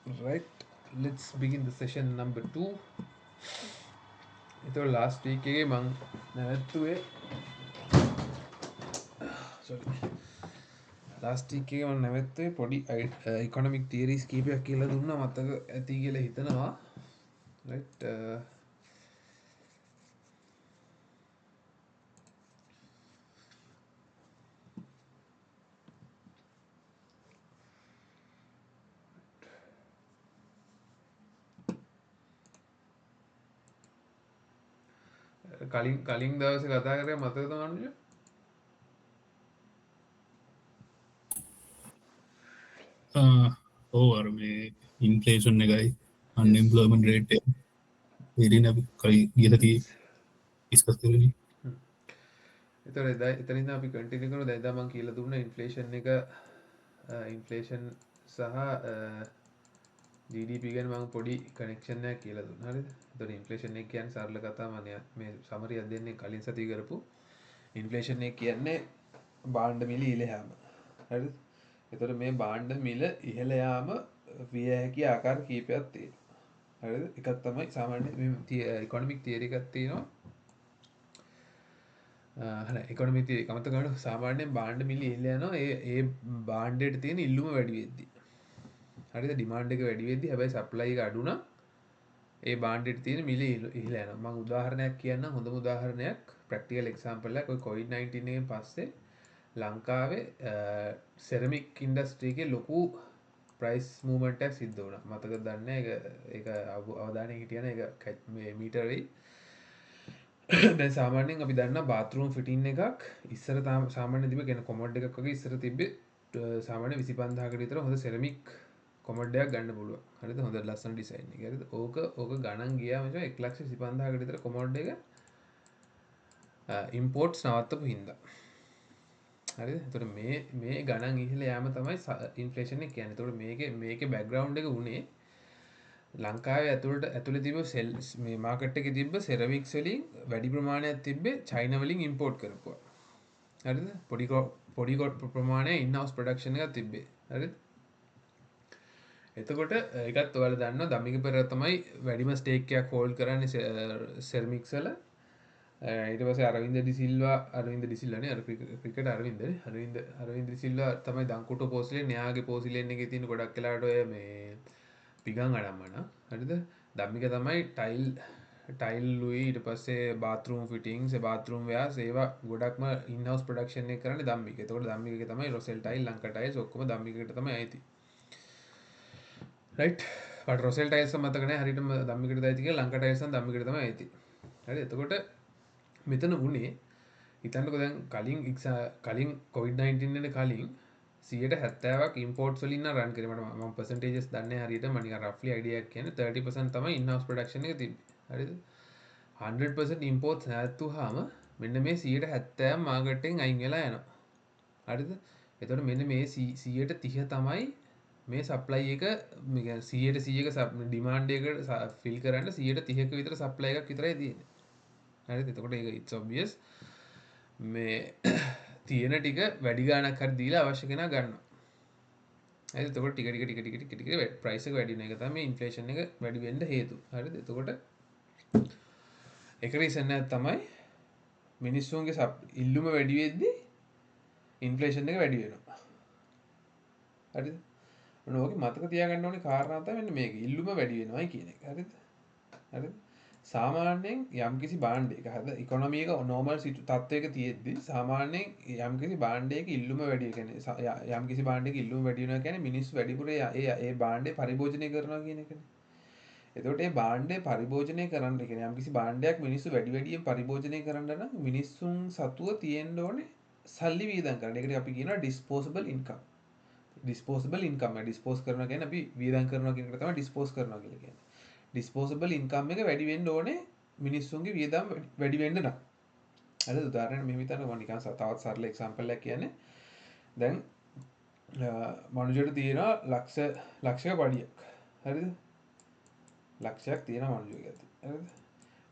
Right, let's begin the session number 2. එතකොට last week එකේ මං නැවැත්තුවේ sorry last week එකේ මං නැවැත්තුවේ පොඩි economic theories කීපයක් කියලා දුන්නා මතක ඇති කියලා හිතනවා. right කලින් දවසේ කතා කරේ මතකද මනුජ? ඕ මේ ඉන්ෆලේෂන් එකයි yes අන්ඉම්පලොයමන්ට් රේට් එරින කයි ගිලති ඉස්කස් කරන එතකොට එතනින් අපි කන්ටිනියු කරමු. දැන් මං කියලා දුන්නා ඉන්ෆ්ලේෂන් එක ඉන්ෆ්ලේෂන් සහ GDP ගැන මම පොඩි කනෙක්ෂන් එකක් කියලා දුන්නා. හරිද? එතකොට ඉන්ෆ්ලේෂන් එක කියන්නේ සරල කතාව මේ සමරියක් දෙන්නේ කලින් සතිය කරපු ඉන්ෆ්ලේෂන් එක කියන්නේ භාණ්ඩ මිල ඉහළ යාම. හරිද? එතකොට මේ භාණ්ඩ මිල ඉහළ යාම විය හැකි ආකාර කීපයක් තියෙනවා. හරිද? එකක් තමයි සාමාන්‍ය මේ ඉකොනොමික් තියරි එකක් තියෙනවා. හරි ඉකොනොමික් තියරි කමත ගන්න සාමාන්‍යයෙන් භාණ්ඩ මිල ඉහළ යනවා ඒ භාණ්ඩයට තියෙන ඉල්ලුම වැඩි වෙද්දී. හරිද? ඩිමාන්ඩ් එක වැඩි වෙද්දී හැබැයි සප්ලයි එක අඩු නම් ඒ බාණ්ඩෙට තියෙන මිල ඉහළ යනවා. මම උදාහරණයක් කියන්නම්. හොඳම උදාහරණයක් ප්‍රැක්ටිකල් එක්සැම්පල් එකක්. ඔය COVID-19 එකෙන් පස්සේ ලංකාවේ සෙරමික් ඉන්ඩස්ට්‍රි එකේ ලොකු ප්‍රයිස් මූව්මන්ට් එකක් සිද්ධ වුණා. මතකද දන්නේ ඒක අවධානය හිටියන ඒක මේ මීටර් වෙයි. දැන් සාමාන්‍යයෙන් අපි දන්නා බාත්රූම් ෆිටින් එකක් ඉස්සර සාමාන්‍ය තිබ්බ කියන කොමොඩ් එකක් වගේ ඉස්සර තිබ්බේ සාමාන්‍ය 25000කට විතර හොඳ සෙරමික් කොමඩ්ඩයක් ගන්න පුළුවන්. හරිද? හොඳ ලස්සන ඩිසයින් එක. හරිද? ඕක ගණන් ගියා මචං 125000කට විතර කොමඩ් එක ඉම්පෝර්ට්ස් නවත්තපු හින්දා. හරිද? එතකොට මේ ගණන් ඉහළ යාම තමයි ඉන්ෆ්ලේෂන් එක කියන්නේ. එතකොට මේකේ බෑග්ග්‍රවුන්ඩ් එක උනේ ලංකාවේ ඇතුළේ තිබ්බ සෙල්ස් මේ මාකට් එකේ තිබ්බ සෙරමික්ස් වලින් වැඩි ප්‍රමාණයක් තිබ්බේ චයිනා වලින් ඉම්පෝර්ට් කරපුවා. හරිද? පොඩි ප්‍රමාණයක් ඉන් හවුස් ප්‍රොඩක්ෂන් එකක් තිබ්බේ. හරිද? එතකොට ඒකත් ඔයාලා දන්නවා දමික පෙරේරා තමයි වැඩිම ස්ටේක් එකක් හෝල්ඩ් කරන්නේ සෙරමික්ස් වල. ඊට පස්සේ අරවින්ද ඩිසිල්වා නේ අර ක්‍රිකට් අරවින්ද ඩිසිල්වා තමයි දංකුට්ටෝ පෝස්ට්ලේ න්යාගේ පෝසිලෙන් එකේ තියෙන ගොඩක් වෙලාවට ඔය මේ පිගන් අඩම්මන. හරිද? දමික තමයි ටයිල් ලුයි ඊට පස්සේ බාත්රූම් ෆිටින්ග්ස් බාත්රූම් වෙයාර්ස් ඒවා ගොඩක්ම ඉන් හවුස් ප්‍රොඩක්ෂන් එක කරන්නේ දම්මික. එතකොට දම්මිකගේ තමයි රොසෙල් ටයිල් ලංකා ටයිල්ස් ඔක්කොම දම්මිකකට තමයි අයිති. රයිට් මට රොසෙල් ටයිල්ස් මතක නැහැ හරියටම දම්මිකට අයිති කියලා ලංකා ටයිල්ස් නම් දම්මිකට තමයි අයිති. හරි එතකොට මෙතන වුණේ හිතන්නකෝ දැන් කලින් COVID-19 එන කලින් 70%ක් ඉම්පෝර්ට්ස් වලින් නම් රන් කරේ මම පර්සන්ටේජස් දන්නේ නැහැ හරියට මම නිකන් රෆ්ලි අයිඩියා එකක් කියන්නේ 30% තමයි ඉන් හවුස් ප්‍රොඩක්ෂන් එක තිබ්බේ. හරිද? 100% ඉම්පෝර්ට්ස් නැත්තුවාම මෙන්න මේ 70% මාකට් එකෙන් අයින් වෙලා යනවා. හරිද? එතකොට මෙන්න මේ 130 තමයි මේ සප්ලයි එක 100%ක ඩිමාන්ඩ් එක ෆිල් කරන්න 130ක විතර සප්ලයි එකක් විතරයි තියෙන්නේ. හරිද? එතකොට ඒක it's obvious මේ තියෙන ටික වැඩි ගාණක් හරි දීලා අවශ්‍ය කෙනා ගන්නවා. හරිද? එතකොට ටික ප්‍රයිස් එක වැඩි වෙන එක තමයි ඉන්ෆ්ලේෂන් එක වැඩි වෙන්න හේතුව. හරිද? එතකොට එක රීසන් එකක් තමයි මිනිස්සුන්ගේ ඉල්ලුම වැඩි වෙද්දී ඉන්ෆ්ලේෂන් එක වැඩි වෙනවා. හරිද? ඔන්න ඕකේ මතක තියාගන්න ඕනේ කාරණා තමයි මෙන්න මේක. ඉල්ලුම වැඩි වෙනවයි කියන එක. හරිද? හරිද? සාමාන්‍යයෙන් යම්කිසි භාණ්ඩයක හරිද ඉකොනොමි එක නෝමල් තත්ත්වයක තියෙද්දි සාමාන්‍යයෙන් යම්කිසි භාණ්ඩයක ඉල්ලුම වැඩි කියන්නේ යම්කිසි භාණ්ඩයක ඉල්ලුම වැඩි වෙනවා කියන්නේ මිනිස්සු වැඩිපුර ඒ භාණ්ඩේ පරිභෝජනය කරනවා කියන එකනේ. එතකොට මේ භාණ්ඩේ පරිභෝජනය කරන්න කියන්නේ යම්කිසි භාණ්ඩයක් මිනිස්සු වැඩියෙන් පරිභෝජනය කරන්න නම් මිනිස්සුන් සතුව තියෙන්න ඕනේ සල්ලි වියදම් කරන්න. ඒකට අපි කියනවා disposable income. ඩිස්පෝසබල් ඉන්කම් ඩිස්පෝස් කරනවා කියන්නේ අපි වියදම් කරනවා කියන එක තමයි ඩිස්පෝස් කරනවා කියලා කියන්නේ. ඩිස්පෝසබල් ඉන්කම් එක වැඩි වෙන්න ඕනේ මිනිස්සුන්ගේ වියදම් වැඩි වෙන්න නම්. හරිද? උදාහරණයක් මෙහෙම හිතන්න මම නිකන් තවත් සරල එක්සැම්පල් එකක් කියන්නේ. දැන් මනුජයට තියෙනවා ලක්ෂයක පඩියක්. හරිද? ලක්ෂයක් තියෙනවා මනුජයගේ ඇති. හරිද?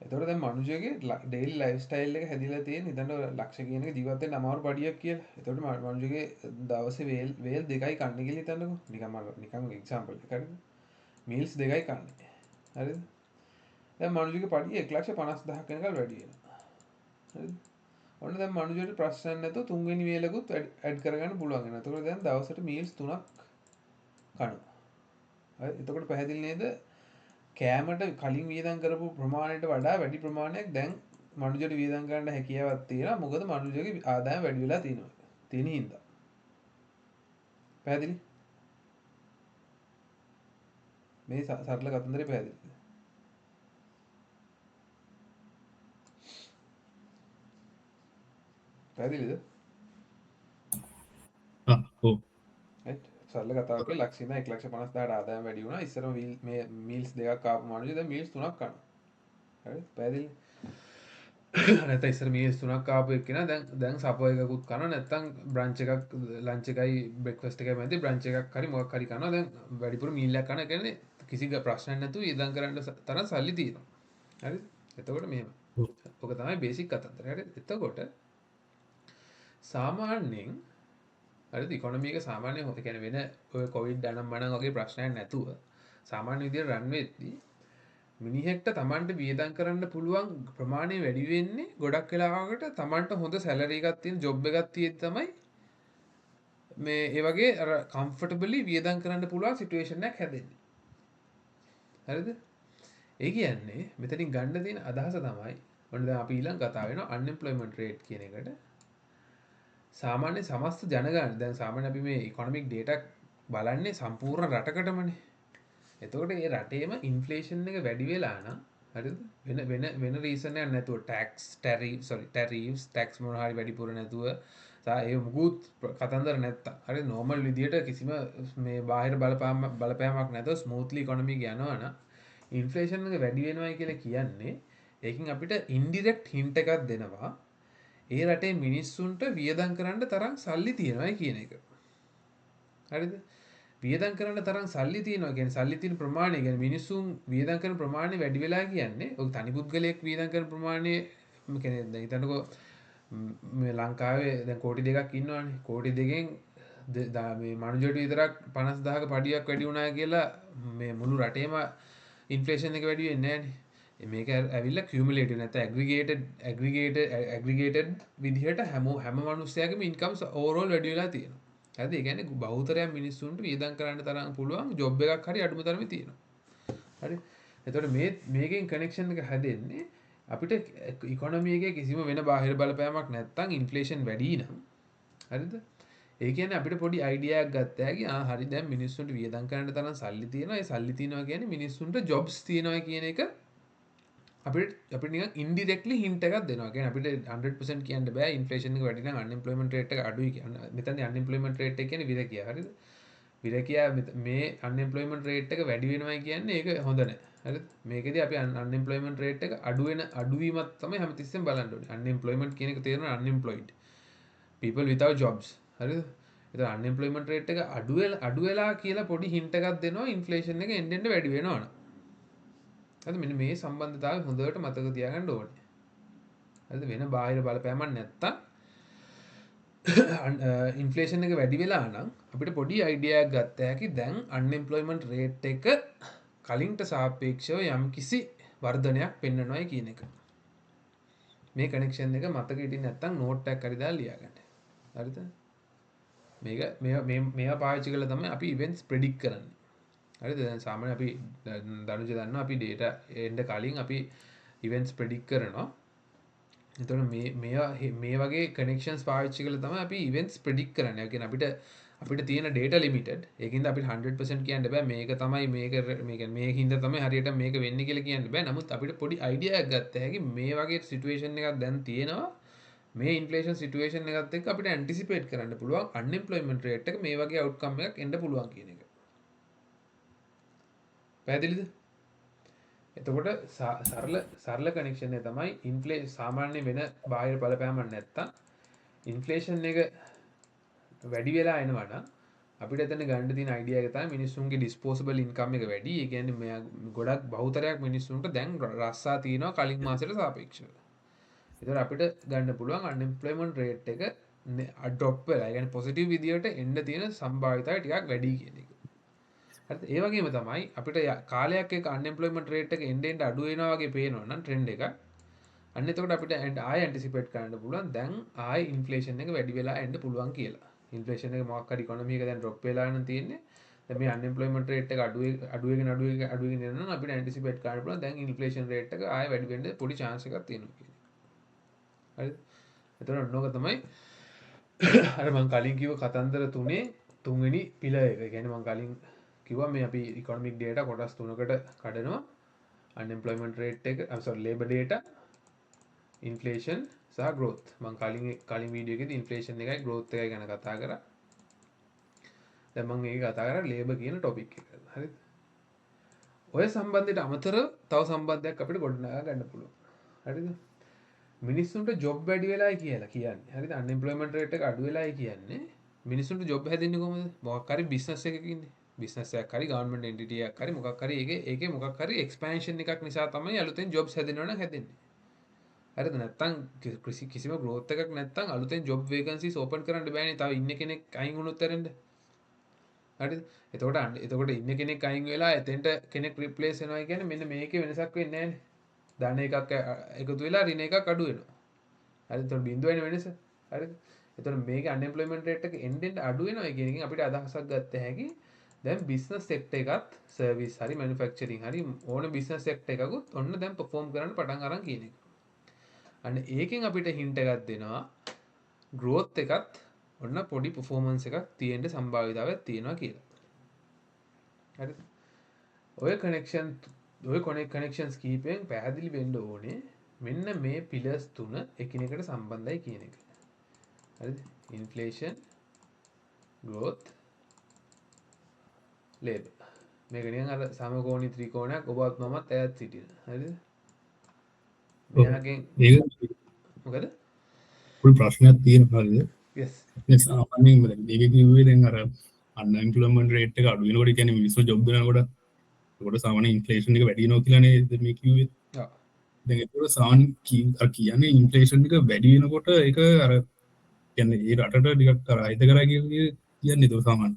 එතකොට දැන් මනුජයගේ ඩේලි ලයිෆ් ස්ටයිල් එක හැදිලා තියෙන හිතන්න ලක්ෂ කියන එක ජීවත් වෙන්න අමාරු පඩියක් කියලා. එතකොට මනුජයගේ දවසේ වේල් දෙකයි කන්නේ කියලා හිතන්නකෝ. නිකන් එක්සැම්පල් එකක් හරිද? මීල්ස් 2යි කන්නේ. හරිද? දැන් මනුජ්‍යගේ පඩිය 1,50,000 වෙනකල් වැඩි වෙනවා. හරිද? ඔන්න දැන් මනුජ්‍යට ප්‍රශ්නයක් නැතුව තුන්වෙනි වේලකුත් ඇඩ් කරගන්න පුළුවන් වෙනවා. එතකොට දැන් දවසට මීල්ස් 3ක් කනවා. හරි? එතකොට පැහැදිලි නේද? කෑමට කලින් වියදම් කරපු ප්‍රමාණයට වඩා වැඩි ප්‍රමාණයක් දැන් මනුජ්‍යට වියදම් කරන්න හැකියාවක් තියෙනවා. මොකද මනුජ්‍යගේ ආදායම වැඩි වෙලා තියෙනවා. තියෙන හින්දා. පැහැදිලි? මේ සරල කතන්දරේ පැහැදිලිද? පැහැදිලිද? ඔව් right? සරල කතාවක ලක්ෂණ 1,50,000ට ආදායම වැඩි වුණා. ඉස්සරම මේ මීල්ස් 2ක් ආපු මනුජ්‍ය දැන් මීල්ස් 3ක් කනවා. හරි? පැහැදිලි? නැත්නම් ඉස්සර මීල්ස් 3ක් ආපු එක්කෙනා දැන් සපෝ එකකුත් කනවා. නැත්නම් බ්‍රන්ච් එකක් ලන්ච් එකයි බ්‍රෙක්ෆාස්ට් එකයි මැදි බ්‍රන්ච් එකක් හරි මොකක් හරි කනවා. දැන් වැඩිපුර මීල් එකක් කනවා. කියන්නේ කිසි ප්‍රශ්නයක් නැතුව ඉදන් කරන්න තරම් සල්ලි තියෙනවා. හරිද? එතකොට මෙහෙම. ඔක තමයි බේසික් කතන්දරය. හරිද? එතකොට සාමාන්‍යයෙන් හරිද ඉකොනොමි එක සාමාන්‍යයෙන් හොත කියන්නේ වෙන ඔය කොවිඩ් අනම් මනම් වගේ ප්‍රශ්නයක් නැතුව සාමාන්‍ය විදිහට රන් වෙද්දී මිනිහෙක්ට Tamanට වියදම් කරන්න පුළුවන් ප්‍රමාණය වැඩි වෙන්නේ ගොඩක් වෙලාවකට Tamanට හොඳ සැලරි එකක් තියෙන ජොබ් එකක් තියෙද්දි තමයි මේ ඒ වගේ අර කම්ෆර්ටබලි වියදම් කරන්න පුළුවන් සිටුේෂන් එකක් හැදෙන්නේ. හරිද? ඒ කියන්නේ මෙතනින් ගන්න තියෙන අදහස තමයි ඔන්න දැන් අපි ඊළඟ කතා වෙනවා අන්එම්ප්ලොයිමන්ට් රේට් කියන එකට. සාමාන්‍ය සමස්ත ජනගහන දැන් සාමාන්‍ය අපි මේ ඉකොනොමික් ඩේටා බලන්නේ සම්පූර්ණ රටකටමනේ. එතකොට ඒ රටේම ඉන්ෆ්ලේෂන් එක වැඩි වෙලා නම් හරිද? වෙන රීසන් එකක් නැතුව ටැරිෆ්ස් ටැක්ස් මොනවා හරි වැඩිපුර නැතුව ඒ මුකුත් කතන්දර නැත්තම් හරි නෝමල් විදියට කිසිම මේ බාහිර බලපෑමක් නැතුව ස්මූත්ලි ඉකොනොමි එක යනවා නම් ඉන්ෆ්ලේෂන් එක වැඩි වෙනවයි කියලා කියන්නේ ඒකින් අපිට ඉන්ඩිරෙක්ට් හින්ට් එකක් දෙනවා ඒ රටේ මිනිස්සුන්ට වියදම් කරන්න තරම් සල්ලි තියෙනවායි කියන එක. හරිද? වියදම් කරන්න තරම් සල්ලි තියෙනවා කියන්නේ සල්ලි තියෙන ප්‍රමාණය කියන්නේ මිනිස්සුන් වියදම් කරන ප්‍රමාණය වැඩි වෙලා කියන්නේ ඔය තනි පුද්ගලයෙක් වියදම් කරන ප්‍රමාණය කියන්නේ දැන් හිතන්නකෝ මේ ලංකාවේ දැන් කෝටි 2ක් ඉන්නවනේ. කෝටි 2කින් මේ මනුජයට විතරක් 50000ක පඩියක් වැඩි වුණා කියලා මේ මුළු රටේම ඉන්ෆ්ලේෂන් එක වැඩි වෙන්නේ නැහනේ. මේක ඇවිල්ලා කියුමුලේටිව් නැත්නම් ඇග්‍රිගේටඩ් විදිහට හැම මිනිස්සයාගේම ඉන්කම්ස් ඕවර්ऑල් වැඩි වෙලා තියෙනවා. හරිද? ඒ කියන්නේ බහුතරයක් මිනිස්සුන්ට වියදම් කරන්න තරම් පුළුවන් ජොබ් එකක් හරි අඩුම තරමේ තියෙනවා. හරි? එතකොට මේකෙන් කනෙක්ෂන් එක හැදෙන්නේ අපිට ඉකොනොමි එකේ කිසිම වෙන බාහිර බලපෑමක් නැත්නම් ඉන්ෆ්ලේෂන් වැඩි නම් හරිද? ඒ කියන්නේ අපිට පොඩි අයිඩියා එකක් ගත්ත හැකි හරි දැන් මිනිස්සුන්ට වියදම් කරන්න තරම් සල්ලි තියෙනවා. ඒ සල්ලි තියෙනවා කියන්නේ මිනිස්සුන්ට ජොබ්ස් තියෙනවා කියන එක අපිට නිකන් ඉන්ඩිරෙක්ට්ලි හින්ට් එකක් දෙනවා. කියන්නේ අපිට 100% කියන්න බෑ ඉන්ෆ්ලේෂන් එක වැඩි නම් අන්එම්ප්ලොයිමන්ට් රේට් එක අඩුයි කියන්නේ. මෙතනදී අන්එම්ප්ලොයිමන්ට් රේට් එක කියන්නේ විරකියා. හරිද? විරකියා මේ අන්එම්ප්ලොයිමන්ට් රේට් එක වැඩි වෙනවයි කියන්නේ ඒක හොඳ නැහැ. හරිද? මේකෙදී අපි අන්එම්ප්ලොයිමන්ට් රේට් එක අඩුවීමක් තමයි හැමතිස්සෙම බලන්න ඕනේ. අන්එම්ප්ලොයිමන්ට් කියන එක තේරෙනවා unemployed people without jobs. හරිද? ඒතර අන්එම්ප්ලොයිමන්ට් රේට් එක අඩු වෙලා කියලා පොඩි හින්ට් එකක් දෙනවා ඉන්ෆ්ලේෂන් එක එන්න වැඩි වෙනවනේ. හරිද? මෙන්න මේ සම්බන්ධතාවය හොඳට මතක තියාගන්න ඕනේ. හරිද? වෙන බාහිර බලපෑමක් නැත්තම් ඉන්ෆ්ලේෂන් එක වැඩි වෙලා නම් අපිට පොඩි අයිඩියා එකක් ගත්ත හැකි දැන් අන්එම්ප්ලොයිමන්ට් රේට් එක කලින්ට සාපේක්ෂව යම්කිසි වර්ධනයක් පෙන්වනවායි කියන එක. මේ කනෙක්ෂන් එක මතක හිටින්නේ නැත්තම් නෝට් එකක් හරි දාලා ලියාගන්න. හරිද? මේවා පාවිච්චි කරලා තමයි අපි ඉවෙන්ට්ස් ප්‍රෙඩික්ට් කරන්නේ. හරිද? දැන් සාමාන්‍ය අපි දනුජ දන්නවා අපි data එන්න කලින් අපි ඉවෙන්ට්ස් ප්‍රෙඩික්ට් කරනවා. එතකොට මේ වගේ කනෙක්ෂන්ස් පාවිච්චි කරලා තමයි අපි ඉවෙන්ට්ස් ප්‍රෙඩික්ට් කරන්නේ. ඒ කියන්නේ අපිට තියෙන data limited. ඒකින්ද අපිට 100% කියන්න බෑ මේක තමයි මේකින්ද තමයි හරියට මේක වෙන්නේ කියලා කියන්න බෑ. නමුත් අපිට පොඩි අයිඩියා එකක් ගත්ත හැකි මේ වගේ සිටුේෂන් එකක් දැන් තියෙනවා. මේ ඉන්ෆ්ලේෂන් සිටුේෂන් එකත් එක්ක අපිට ඇන්ටිසිපේට් කරන්න පුළුවන් අන්එම්ප්ලොයිමන්ට් රේට් එක මේ වගේ අවුට්කම් එකක් එන්න පුළුවන් කියන එක. පැහැදිලිද? එතකොට සරල කනෙක්ෂන් එක තමයි සාමාන්‍ය වෙන බාහිර බලපෑමක් නැත්තම් ඉන්ෆ්ලේෂන් එක වැඩි වෙලා එනවා නම් අපිට එතන ගන්න තියෙන අයිඩියා එක තමයි මිනිස්සුන්ගේ ඩිස්පෝසබල් ඉන්කම් එක වැඩි. ඒ කියන්නේ ගොඩක් බහුතරයක් මිනිස්සුන්ට දැන් රස්සා තියෙනවා කලින් මාසෙට සාපේක්ෂව. ඒතර අපිට ගන්න පුළුවන් අන්එම්ප්ලොයිමන්ට් රේට් එක ඩ්‍රොප් වෙලා. ඒ කියන්නේ පොසිටිව් විදියට එන්න තියෙන සම්භාවිතය ටිකක් වැඩි කියන එක. ඒ වගේම තමයි අපිට කාලයක් එක අන්එම්ප්ලොයිමන්ට් රේට් එක එන්න එන්න අඩු වෙනවා වගේ පේනවා නම් ට්‍රෙන්ඩ් එක. අන්න එතකොට අපිට ආය ඇන්ටිසිපේට් කරන්න පුළුවන් දැන් ආය ඉන්ෆ්ලේෂන් එක වැඩි වෙලා එන්න පුළුවන් කියලා. ඉන්ෆ්ලේෂන් එක මොකක් හරි ඉකොනොමි එක දැන් ඩ්‍රොප් වෙලා නම් තියෙන්නේ. දැන් මේ අන්එම්ප්ලොයිමන්ට් රේට් එක අඩු වෙගෙන යනවා නම් අපිට ඇන්ටිසිපේට් කරන්න පුළුවන් දැන් ඉන්ෆ්ලේෂන් රේට් එක ආය වැඩි වෙන්න පොඩි chance එකක් තියෙනවා කියලා. හරිද? එතකොට ඔන්නෝක තමයි අර මං කලින් කිව්ව කතන්දර තුනේ තුන්වෙනි පිලර් එක. ඒ කියන්නේ මං කලින් කිව්වා මේ අපි ඉකොනොමික් ඩේටා කොටස් තුනකට කඩනවා. අන්එම්ප්ලොයිමන්ට් රේට් එක ලේබර් ඩේටා, ඉන්ෆ්ලේෂන් සහ ග්‍රෝත්. මං කලින් වීඩියෝ එකේදී ඉන්ෆ්ලේෂන් එකයි ග්‍රෝත් එකයි ගැන කතා කරා. දැන් මම මේක කතා කරා ලේබර් කියන ටොපික් එක. හරිද? ඔය සම්බන්ධයට අමතරව තව සම්බන්ධයක් අපිට ගොඩනගා ගන්න පුළුවන්. හරිද? මිනිස්සුන්ට ජොබ් වැඩි වෙලායි කියලා කියන්නේ. හරිද? අන්එම්ප්ලොයිමන්ට් රේට් එක අඩු වෙලායි කියන්නේ. මිනිස්සුන්ට ජොබ් හැදෙන්නේ කොහොමද? මොකක් හරි බිස්නස් එකක ඉන්නේ. බිස්නස් එකක් හරි ගවර්න්මන්ට් එන්ටිටි එකක් හරි මොකක් හරි ඒකේ මොකක් හරි එක්ස්පැන්ෂන් එකක් නිසා තමයි අලුතෙන් ජොබ්ස් හැදෙනවා නම් හැදෙන්නේ. හරිද? නැත්තම් කිසිම growth එකක් නැත්තම් අලුතෙන් ජොබ් වේකන්සිස් ඕපන් කරන්න බෑනේ. තව ඉන්න කෙනෙක් අයින් වුණොත් ඇරෙන්න. හරිද? එතකොට ඉන්න කෙනෙක් අයින් වෙලා එතෙන්ට කෙනෙක් රිප්ලේස් වෙනවා කියන්නේ මෙන්න මේකේ වෙනසක් වෙන්නේ නැහැනේ. ධන එකක් එකතු වෙලා ඍණ එකක් අඩු වෙනවා. හරිද? එතකොට බිඳුවනේ වෙනස. හරිද? එතකොට මේකේ අන්එම්ප්ලොයිමන්ට් රේට් එක එන්න අඩු වෙනවා කියන එකෙන් අපිට අදහසක් ගන්න හැකි. දැන් බිස්නස් සෙක්ටර් එකත් සර්විස් හරි මැනුෆැක්චරින් හරි ඕන බිස්නස් සෙක්ටර් එකකුත් ඔන්න දැන් perform කරන්න පටන් අරන් කියන එක. අන්න ඒකෙන් අපිට හින්ට් එකක් දෙනවා growth එකත් ඔන්න පොඩි performance එකක් තියෙන්න සම්භාවිතාවයක් තියෙනවා කියලා. හරිද? ඔය කනෙක්ෂන්ස් කීපයෙන් පැහැදිලි වෙන්න ඕනේ මෙන්න මේ පිලර්ස් තුන එකිනෙකට සම්බන්ධයි කියන එක. හරිද? Inflation, growth, labor. මේක නිකන් අර සමකෝණී ත්‍රිකෝණයක් ඔබත් මමත් ඈත් සිටින. හරිද? මෙයාගෙන් ඒක මොකද? පොඩි ප්‍රශ්නයක් තියෙනවා හරිද? yes සාමාන්‍යයෙන් දැන් මේක කිව්වේ දැන් අර අන්එම්ප්ලොයිමන්ට් රේට් එක අඩු වෙනකොට කියන්නේ මිනිස්සු ජොබ් දෙනකොට ඒකට සාමාන්‍ය ඉන්ෆ්ලේෂන් එක වැඩි වෙනවා කියලානේ මේ කිව්වේ. ඔව් දැන් ඒක සාමාන්‍ය කියන්නේ ඉන්ෆ්ලේෂන් එක වැඩි වෙනකොට ඒක අර කියන්නේ ඒ රටට ටිකක් අර අහිත කරා කියන්නේ ඒක සාමාන්‍ය.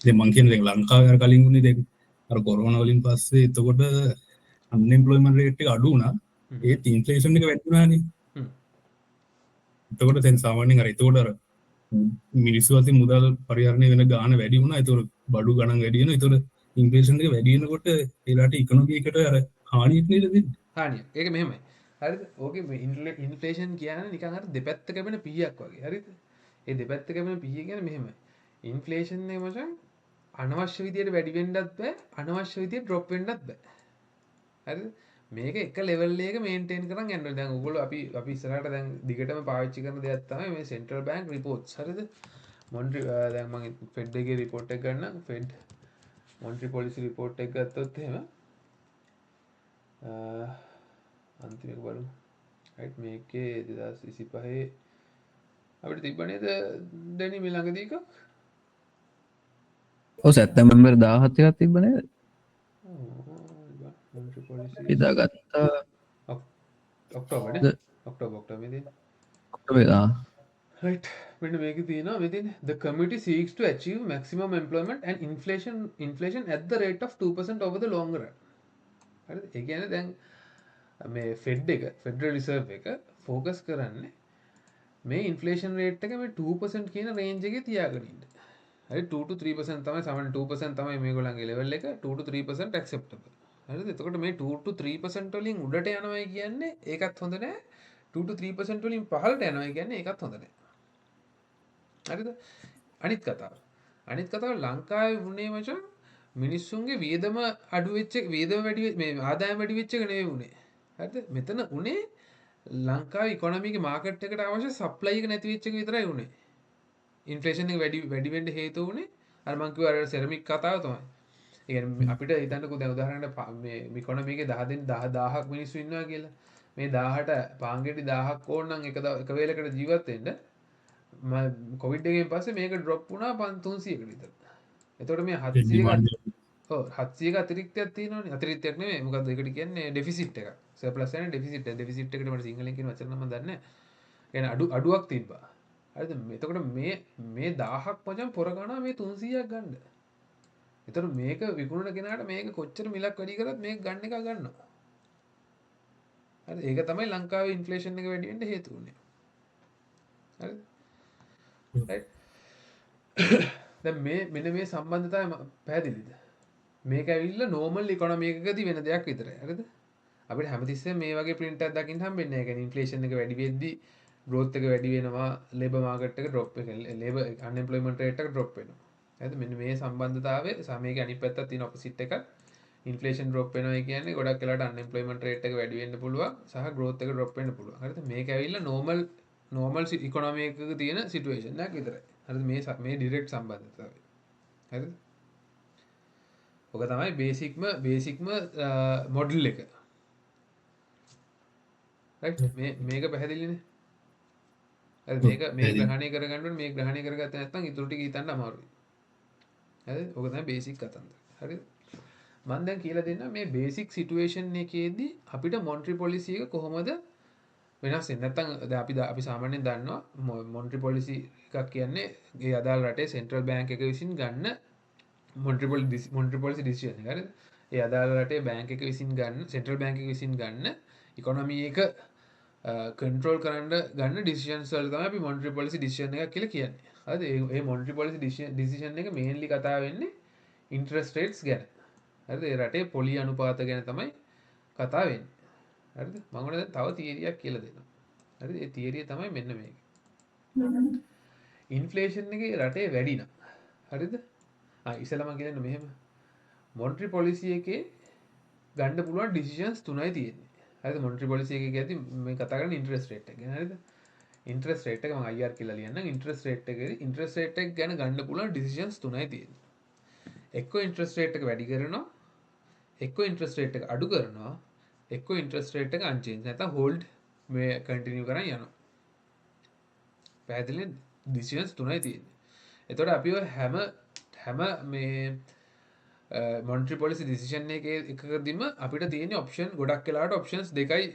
දැන් මං කියන්නේ දැන් ලංකාවේ අර කලින් උනේ දැන් අර කොරෝනා වලින් පස්සේ එතකොට අන්එම්ප්ලොයිමන්ට් රේට් එක අඩු වුණා. ඒත් ඉන්ෆ්ලේෂන් එක වැඩි වුණානේ. එතකොට දැන් සාමාන්‍යයෙන් අර එතකොට අර මිනිස්සු අතින් මුදල් පරිහරණය වෙන ගාන වැඩි වුණා. ඒතකොට බඩු ගණන් වැඩි වෙනවා. ඒතකොට ඉන්ෆ්ලේෂන් එක වැඩි වෙනකොට ඒලාට ඉකොනොමි එකට අර හානියක් නේද දෙන්නේ? හානියක්. ඒක මෙහෙමයි. හරිද? ඕකේ මේ ඉන්ෆ්ලේෂන් කියන්නේ නිකන් අර දෙපැත්ත කැපෙන පීයක් වගේ. හරිද? ඒ දෙපැත්ත කැපෙන පීය කියන්නේ මෙහෙමයි. ඉන්ෆ්ලේෂන් එක මචං අනවශ්‍ය විදියට වැඩි වෙන්නත් බෑ. අනවශ්‍ය විදියට ඩ්‍රොප් වෙන්නත් බෑ. හරිද? මේක එක ලෙවල් එකක මේන්ටේන් කරන් යන්න ඕනේ. දැන් ඔයගොල්ලෝ අපි ඉස්සරහට දැන් දිගටම පාවිච්චි කරන දෙයක් තමයි මේ සෙන්ට්‍රල් බැංක් රිපෝට්ස්. හරිද? දැන් මම ෆෙඩ් එකේ රිපෝට් එක ගන්නම්. ෆෙඩ් මොන්ට්‍රි පොලිසි රිපෝට් එක ගත්තොත් එහෙම අන්තිම එක බලමු. රයිට් මේකේ 2025 අපිට තිබ්බ නේද ඩැනි මේ ළඟදී එකක්? ඔව් සැප්තැම්බර් 17 එකක් තිබ්බ නේද? මොන්ට්‍රි පොලිසි එදා ගත්තා ඔක්ටෝබර් නේ? ඔක්ටෝබර් මේදී. ඔක්ටෝබර් Right. මෙන්න මේකේ තියෙනවා මෙතන the committee seeks to achieve maximum employment and inflation at the rate of 2% over the long run. හරිද? ඒ කියන්නේ දැන් මේ Federal Reserve එක ફોකස් කරන්නේ මේ ඉන්ෆ්ලේෂන් රේට් එක මේ 2% කියන රේන්ජ් එකේ තියාගෙන ඉන්න. හරි 2 to 3% තමයි සමහර 2% තමයි මේගොල්ලන්ගේ ලෙවල් එක 2 to 3% acceptable. හරිද? එතකොට මේ 2 to 3% වලින් උඩට යනවා කියන්නේ ඒකත් හොඳ නෑ. 2 to 3% වලින් පහළට යනවා කියන්නේ ඒකත් හොඳ නෑ. හරිද? අනිත් කතාව ලංකාවේ වුණේ මචං මිනිස්සුන්ගේ වියදම අඩු වෙච්ච වියදම වැඩි මේ ආදායම වැඩි වෙච්ච එක නෙවෙයි උනේ. හරිද? මෙතන උනේ ලංකාවේ ඉකොනොමි එකේ මාකට් එකට අවශ්‍ය සප්ලයි එක නැති වෙච්ච එක විතරයි උනේ. ඉන්ෆ්ලේෂන් එක වැඩි වෙන්න හේතු උනේ අර මං කිව්වා අර සෙරමික් කතාව තමයි. ඒ කියන්නේ අපිට හිතන්නකෝ දැන් උදාහරණයක් මේ ඉකොනොමි එකේ 10,000ක් මිනිස්සු ඉන්නවා කියලා. මේ 1000ට පාන්ගෙඩි 1000ක් ඕන නම් එක වේලකට ජීවත් වෙන්න කොවිඩ් එකෙන් පස්සේ මේක ඩ්‍රොප් වුණා 300කට විතර. එතකොට මේ 700ක අතිරික්තයක් තියෙනවනේ. අතිරික්තයක් නෙමෙයි. මොකද්ද ඒකට කියන්නේ ඩෙෆිසිට් එකක්. සර්ප්ලස් යන ඩෙෆිසිට් එක. ඩෙෆිසිට් එකට මට සිංහලෙන් කියන වචන නම් මම දන්නේ නැහැ. කියන්නේ අඩුවක් තිබ්බා. හරිද? එතකොට මේ 1000ක් මචං පොර ගන්නවා මේ 300ක් ගන්න. එතකොට මේක විකුණන කෙනාට මේක කොච්චර මිලක් වැඩි කරත් මේක ගන්න එක ගන්නවා. හරි ඒක තමයි ලංකාවේ ඉන්ෆ්ලේෂන් එක වැඩි වෙන්න හේතු වුනේ. හරිද? right දැන් මේ මෙන්න මේ සම්බන්ධතාවය පැහැදිලිද? මේක ඇවිල්ලා නෝමල් ඉකොනොමි එකකදී වෙන දෙයක් විතරයි. හරිද? අපිට හැමතිස්සෙම මේ වගේ print එකක් දකින්න හම්බෙන්නේ නැහැ. ඒ කියන්නේ ඉන්ෆ්ලේෂන් එක වැඩි වෙද්දී growth එක වැඩි වෙනවා, labor market එක drop එක labor unemployment rate එක drop වෙනවා. හරිද? මෙන්න මේ සම්බන්ධතාවය මේකේ අනිත් පැත්තක් තියෙන opposite එකක්. ඉන්ෆ්ලේෂන් drop වෙනවා කියන්නේ ගොඩක් වෙලාවට unemployment rate එක වැඩි වෙන්න පුළුවන් සහ growth එක drop වෙන්න පුළුවන්. හරිද? මේක ඇවිල්ලා normal economy එකක තියෙන situation එකක් විතරයි. හරිද? මේ direct සම්බන්ධතාවය. හරිද? ඔක තමයි බේසික්ම මොඩල් එක. රයිට් මේක පැහැදිලිනේ. හරි මේක ග්‍රහණය කරගන්න ඕනේ. මේක ග්‍රහණය කරගත්තේ නැත්නම් ඊටු ටික හිතන්න අමාරුයි. හරිද? ඔක තමයි බේසික් කතන්දර. හරිද? මම දැන් කියලා දෙන්නම් මේ බේසික් සිටුේෂන් එකේදී අපිට මොන්ට්‍රි පොලිසි එක කොහොමද වෙනස් වෙන්නේ. නැත්නම් දැන් අපි සාමාන්‍යයෙන් දන්නවා මොන්ට්‍රි පොලිසි එකක් කියන්නේ ඒ අදාළ රටේ සෙන්ට්‍රල් බැංක් එක විසින් ගන්න මොන්ට්‍රි පොලිසි ඩිසිෂන් එක. හරිද? ඒ අදාළ රටේ බැංක් එක විසින් ගන්න සෙන්ට්‍රල් බැංක් එක විසින් ගන්න ඉකොනොමි එක කන්ට්‍රෝල් කරන්න ගන්න ඩිසිෂන්ස් වල තමයි අපි මොන්ට්‍රි පොලිසි ඩිසිෂන් එකක් කියලා කියන්නේ. හරිද? ඒ මොන්ට්‍රි පොලිසි ඩිසිෂන් එක මේන්ලි කතා වෙන්නේ ඉන්ට්‍රස්ට් රේට්ස් ගැන. හරිද? ඒ රටේ පොලි අනුපාත ගැන තමයි කතා වෙන්නේ. හරිද? මම ඔන්න දැන් තව තියරියක් කියලා දෙනවා. හරිද? ඒ තියරිය තමයි මෙන්න මේක. ඉන්ෆ්ලේෂන් එකේ රටේ වැඩි නම් හරිද? ඉස්සෙල්ලා මම කියන්නේ මෙහෙම. මොන්ට්‍රි පොලිසි එකේ ගන්න පුළුවන් ඩිසිෂන්ස් තුනයි තියෙන්නේ. හරිද? මොන්ට්‍රි පොලිසි එකේ කියද්දි මේ කතා කරන්නේ ඉන්ට්‍රස්ට් රේට් එක ගැන. හරිද? ඉන්ට්‍රස්ට් රේට් එක මම IR කියලා ලියන්නම්. ඉන්ට්‍රස්ට් රේට් එකේදී ඉන්ට්‍රස්ට් රේට් එක ගැන ගන්න පුළුවන් ඩිසිෂන්ස් තුනයි තියෙන්නේ. එක්කෝ ඉන්ට්‍රස්ට් රේට් එක වැඩි කරනවා, එක්කෝ ඉන්ට්‍රස්ට් රේට් එක අඩු කරනවා, එක්කෝ ඉන්ට්‍රස්ට් රේට් එක අන්චේන්ජ් නැත්නම් හෝල්ඩ් මේ කන්ටිනියු කරන් යනවා. පැහැදිලිද? ඩිසිෂන්ස් තුනයි තියෙන්නේ. එතකොට අපි ඔය හැම මේ මොන්ට්‍රි පොලිසි ඩිසිෂන් එකකදීම අපිට තියෙන ඔප්ෂන් ගොඩක් වෙලාවට ඔප්ෂන්ස් දෙකයි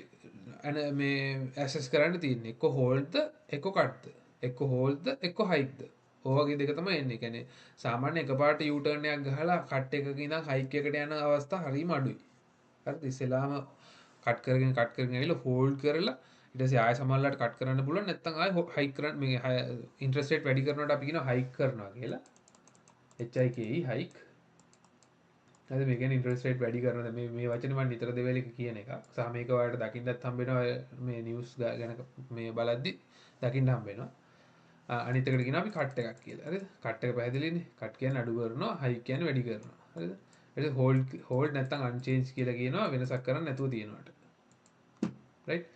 මේ ඇසස් කරන්න තියෙන්නේ. එක්ක හෝල්ඩ්ද එක්ක කට්ද. එක්ක හෝල්ඩ්ද එක්ක හයික්ද. ඔය වගේ දෙක තමයි එන්නේ. කියන්නේ සාමාන්‍ය එකපාරට U turn එකක් ගහලා කට් එකක ඉඳන් හයික් එකට යන අවස්ථා හරිම අඩුයි. හරිද? ඉස්සෙල්ලාම කට් කරගෙන ඇවිල්ලා හෝල්ඩ් කරලා ඊට පස්සේ ආයෙ සමහරවිට කට් කරන්න පුළුවන්. නැත්නම් ආයෙ හයික් කරන්න මේ ඉන්ට්‍රස්ට් රේට් වැඩි කරනකොට අපි කියනවා හයික් කරනවා කියලා. HIKE hike. හරිද? මේ කියන්නේ ඉන්ට්‍රස්ට් රේට් වැඩි කරනවා. මේ වචනේ මම නිතර දෙවේලක කියන එක. සහ මේක ඔයාලට දකින්නත් හම්බ වෙනවා මේ නිවුස් ගැන මේ බලද්දි දකින්න හම්බ වෙනවා. අනිත් එකට කියනවා අපි කට් එකක් කියලා. හරිද? කට් එක පැහැදිලිනේ. කට් කියන්නේ අඩු කරනවා, හයික් කියන්නේ වැඩි කරනවා. හරිද? ඊට හෝල්ඩ් නැත්නම් අන්චේන්ජ් කියලා කියනවා වෙනසක් කරන්න නැතුව තියෙනවට. රයිට්?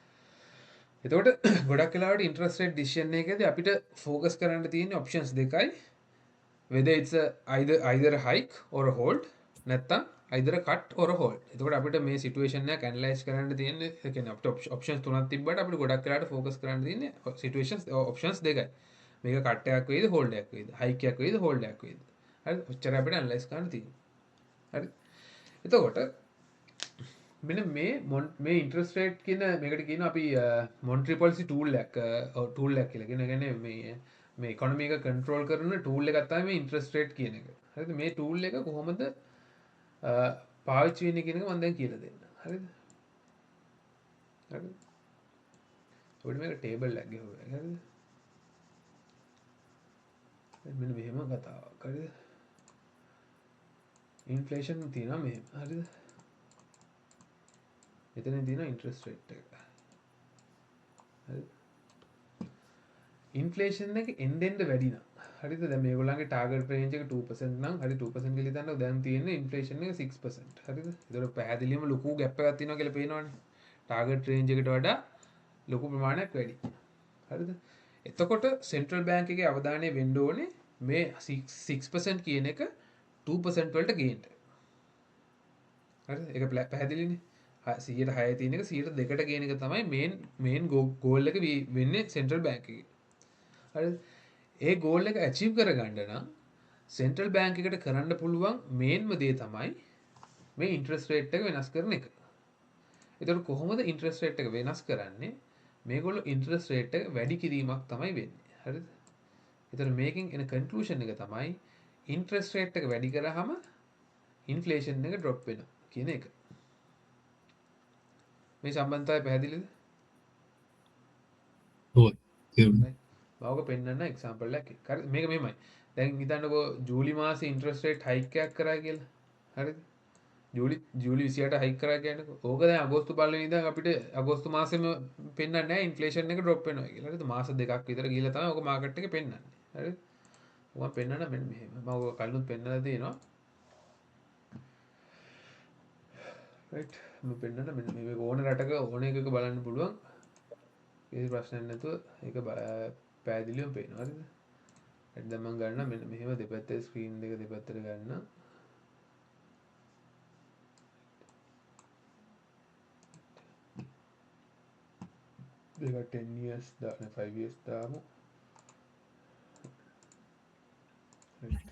එතකොට ගොඩක් වෙලාවට ඉන්ට්‍රස්ට් රේට් ඩිසිෂන් එකේදී අපිට ફોකස් කරන්න තියෙන ඔප්ෂන්ස් දෙකයි. whether it's either a hike or a hold නැත්නම් either a cut or a hold. එතකොට අපිට මේ සිටුේෂන් එක ඇනලයිස් කරන්න තියෙන්නේ ඒ කියන්නේ අපිට ඔප්ෂන්ස් තුනක් තිබ්බට අපිට ගොඩක් වෙලාවට ફોකස් කරන්න තියෙන්නේ සිටුේෂන්ස් ඔප්ෂන්ස් දෙකයි. මේක කට් එකක් වෙයිද හෝල්ඩ් එකක් වෙයිද? හයික් එකක් වෙයිද හෝල්ඩ් එකක් වෙයිද? හරිද? ඔච්චර අපිට ඇනලයිස් කරන්න තියෙන්නේ. හරි? එතකොට මෙන්න මේ ඉන්ට්‍රස්ට් රේට් කියන මේකට කියනවා අපි මොන්ට්‍රි පොලිසි ටූල් එකක් කියලා කියන. කියන්නේ මේ ඉකොනොමි එක කන්ට්‍රෝල් කරන ටූල් එකක් තමයි මේ ඉන්ට්‍රස්ට් රේට් කියන එක. හරිද? මේ ටූල් එක කොහොමද පාවිච්චි වෙන්නේ කියන එක මම දැන් කියලා දෙන්න. හරිද? හරිද? ඔන්න මේක ටේබල් එකක් ගෙවුවා. හරිද? මෙන්න මෙහෙම කතාවක්. හරිද? ඉන්ෆ්ලේෂන් තියෙනවා මෙහෙම. හරිද? මෙතන තියෙනවා ඉන්ට්‍රස්ට් රේට් එක. හරිද? ඉන්ෆ්ලේෂන් එක එන්නෙන්ද වැඩි නම් හරිද? දැන් මේගොල්ලන්ගේ ටාගට් රේන්ජ් එක 2% නම් හරි 2% කියලා හිතන්න දැන් තියෙන්නේ ඉන්ෆ්ලේෂන් එක 6%. හරිද? ඒතකොට පැහැදිලිවම ලොකු ગેප් එකක් තියෙනවා කියලා පේනවනේ. ටාගට් රේන්ජ් එකට වඩා ලොකු ප්‍රමාණයක් වැඩි. හරිද? එතකොට සෙන්ට්‍රල් බැංක් එකේ අවධානය වෙන්න ඕනේ මේ 6% කියන එක 2% වලට ගේන්න. හරිද? ඒක පැහැදිලිනේ. 106 තියෙන එක 102ට ගේන එක තමයි මේන් ගෝල් එක වෙන්නේ සෙන්ට්‍රල් බැංක් එකේ. හරිද? ඒ ගෝල් එක ඇචීව් කරගන්න නම් සෙන්ට්‍රල් බැංක් එකට කරන්න පුළුවන් මේන්ම දේ තමයි මේ ඉන්ට්‍රස්ට් රේට් එක වෙනස් කරන එක. ඒතකොට කොහොමද ඉන්ට්‍රස්ට් රේට් එක වෙනස් කරන්නේ? මේගොල්ලෝ ඉන්ට්‍රස්ට් රේට් එක වැඩි කිරීමක් තමයි වෙන්නේ. හරිද? ඒතර මේකෙන් එන කන්ක්ලූෂන් එක තමයි ඉන්ට්‍රස්ට් රේට් එක වැඩි කරාම ඉන්ෆ්ලේෂන් එක ඩ්‍රොප් වෙනවා කියන එක. මේ සම්බන්ධතාවය පැහැදිලිද? මවක පෙන්වන්න එක්සාම්පල් එකක්. හරි මේක මෙහෙමයි. දැන් හිතන්නකෝ ජූලි මාසේ ඉන්ට්‍රස්ට් රේට් හයික් එකක් කරා කියලා. හරිද? ජූලි 28 හයික් කරා කියන්නේ ඕක දැන් අගෝස්තු පළවෙනි ඉඳන් අපිට අගෝස්තු මාසෙම පෙන්වන්නේ නැහැ ඉන්ෆ්ලේෂන් එක ඩ්‍රොප් වෙනවා කියලා. හරිද? මාස දෙකක් විතර ගිහලා තමයි ඕක මාකට් එකේ පෙන්වන්නේ. හරිද? මම පෙන්වන්න මෙන්න මෙහෙම. මම ඕක කලිනුත් පෙන්වලා තියෙනවා. රයිට්. මම පෙන්වන්න මෙන්න මේක ඕන රටක ඕන එකක බලන්න පුළුවන්. කිසි ප්‍රශ්නයක් නැතුව ඒක පැහැදිලිවම පේනවා. හරිද? හරි දැන් මම ගන්න මෙන්න මෙහෙම දෙපැත්තේ ස්ක්‍රීන් දෙක දෙපැත්තට ගන්න. දෙක 10 years දාන 5 years දාමු. right.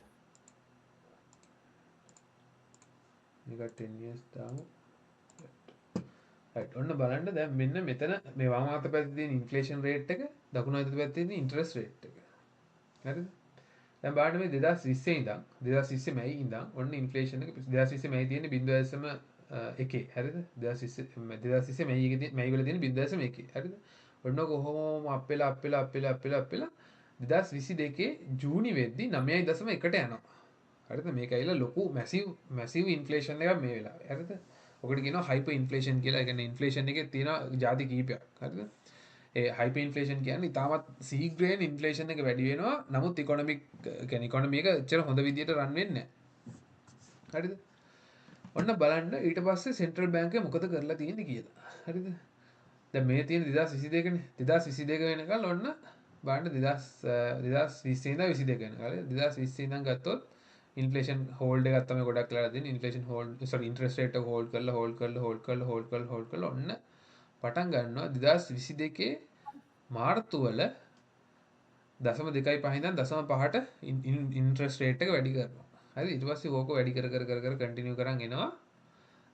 මේක 10 years දාමු. right. ඔන්න බලන්න දැන් මෙන්න මෙතන මේ වම් අත පැත්තේ තියෙන ඉන්ෆ්ලේෂන් රේට් එක දකුණු අත පැත්තේ තියෙන ඉන්ට්‍රස්ට් රේට් එක. හරිද? දැන් බලන්න මේ 2020 ඉඳන් 2020 මැයි ඉඳන් ඔන්න ඉන්ෆ්ලේෂන් එක 2020 මැයි තියෙන්නේ 0.1. හරිද? 2020 මැයි එකේ මැයි වල තියෙන 0.1. හරිද? ඔන්න කොහොම අප්පෙලා 2022 ජූනි වෙද්දි 9.1ට යනවා. හරිද? මේක ඇවිල්ලා ලොකු මැසිව් ඉන්ෆ්ලේෂන් එකක් මේ වෙලාවේ. හරිද? ඔකට කියනවා හයිපර් ඉන්ෆ්ලේෂන් කියලා. ඒ කියන්නේ ඉන්ෆ්ලේෂන් එකේ තියෙන ಜಾති කීපයක්. හරිද? ඒ හයිපර් ඉන්ෆ්ලේෂන් කියන්නේ ඉතාමත් සීග්‍රේන් ඉන්ෆ්ලේෂන් එක වැඩි වෙනවා. නමුත් ඉකොනොමි එක එච්චර හොඳ විදියට රන් වෙන්නේ නැහැ. හරිද? ඔන්න බලන්න ඊට පස්සේ සෙන්ට්‍රල් බැංක් එක මොකද කරලා තියෙන්නේ කියලා. හරිද? දැන් මේ තියෙන 2022 නේ. 2022 වෙනකල් ඔන්න බලන්න 2020 ඉඳන් 22 වෙනකල්. 2020 ඉඳන් ගත්තොත් ඉන්ෆ්ලේෂන් හෝල්ඩ් එකක් තමයි ගොඩක් කරලා තියෙන්නේ. ඉන්ෆ්ලේෂන් ඉන්ට්‍රස්ට් රේට් එක හෝල්ඩ් කරලා ඔන්න පටන් ගන්නවා 2022 මාර්තු වල 0.25 ඉඳන් 0.5ට ඉන්ට්‍රස්ට් රේට් එක වැඩි කරනවා. හරි ඊට පස්සේ ඕක වැඩි කර කන්ටිනියු කරන් එනවා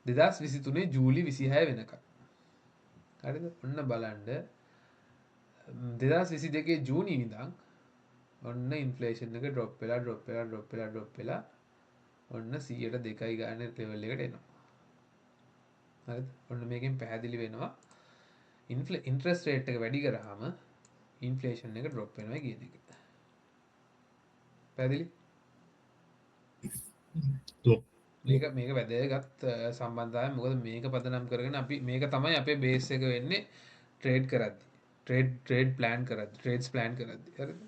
2023 ජූලි 26 වෙනකම්. හරිද? ඔන්න බලන්න 2022 ජූනි ඉඳන් ඔන්න ඉන්ෆ්ලේෂන් එක ඩ්‍රොප් වෙලා ඔන්න 102යි ගන්න ලෙවල් එකට එනවා. හරිද? ඔන්න මේකෙන් පැහැදිලි වෙනවා ඉන්ට්‍රස්ට් රේට් එක වැඩි කරාම ඉන්ෆ්ලේෂන් එක ඩ්‍රොප් වෙනවා කියන එක. පැහැදිලි? මේක වැදගත් සම්බන්ධතාවය. මොකද මේක පදනම් කරගෙන අපි මේක තමයි අපේ බේස් එක වෙන්නේ ට්‍රේඩ් කරද්දි. ට්‍රේඩ් ප්ලෑන් කරද්දි, ට්‍රේඩ්ස් ප්ලෑන් කරද්දි. හරිද?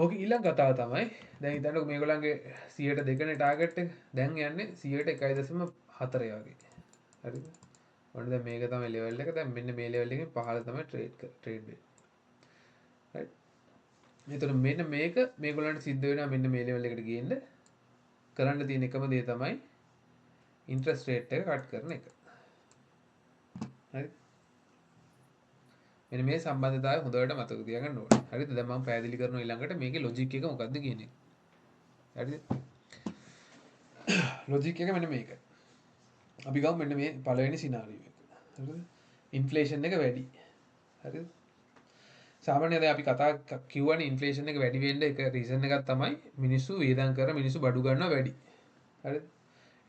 ඕක ඊළඟ කතාව තමයි දැන් හිතන්නකෝ මේගොල්ලන්ගේ 102 නේ ටාගට් එක. දැන් යන්නේ 101.4 වගේ. හරිද? ඔන්න දැන් මේක තමයි ලෙවල් එක. දැන් මෙන්න මේ ලෙවල් එකෙන් පහළ තමයි ට්‍රේඩ් වෙන්නේ. right? එතකොට මෙන්න මේක මේගොල්ලන්ට සිද්ධ වෙනවා මෙන්න මේ ලෙවල් එකට ගේන්න. කරන්න තියෙන එකම දේ තමයි ඉන්ට්‍රස්ට් රේට් එක කට් කරන එක. හරි? මෙන්න මේ සම්බන්ධතාවය හොඳට මතක තියාගන්න ඕනේ. හරිද? දැන් මම පැහැදිලි කරනවා ඊළඟට මේකේ ලොජික් එක මොකක්ද කියන එක. හරිද? ලොජික් එක මෙන්න මේක. අපි ගමු මෙන්න මේ පළවෙනි සිනාරියෝ එක. හරිද? ඉන්ෆ්ලේෂන් එක වැඩි. හරිද? සාමාන්‍යයෙන් දැන් අපි කතා කිව්වනේ ඉන්ෆ්ලේෂන් එක වැඩි වෙන්න එක රීසන් එකක් තමයි මිනිස්සු වේදම් කරන මිනිස්සු බඩු ගන්නවා වැඩි. හරිද?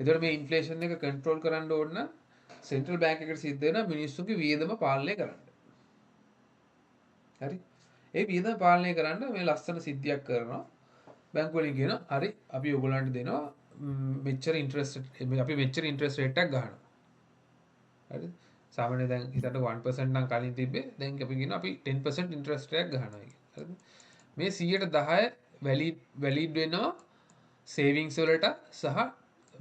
ඒතකොට මේ ඉන්ෆ්ලේෂන් එක කන්ට්‍රෝල් කරන්න ඕන නම් සෙන්ට්‍රල් බැංක් එකට සිද්ධ වෙනවා මිනිස්සුගේ වියදම පාලනය කරන්න. හරි? ඒ වියදම පාලනය කරන්න මේ ලස්සන සිද්ධියක් කරනවා. බැංකුව වලින් කියනවා හරි අපි ඔයගොල්ලන්ට දෙනවා මෙච්චර ඉන්ට්‍රස්ට් අපි මෙච්චර ඉන්ට්‍රස්ට් රේට් එකක් ගන්නවා. හරිද? සාමාන්‍යයෙන් දැන් හිතන්න 1% නම් කලින් තිබ්බේ දැන් අපි කියනවා අපි 10% ඉන්ට්‍රස්ට් එකක් ගන්නවා කියලා. හරිද? මේ 110 වැලිඩ් වෙනවා සේවිංස් වලට සහ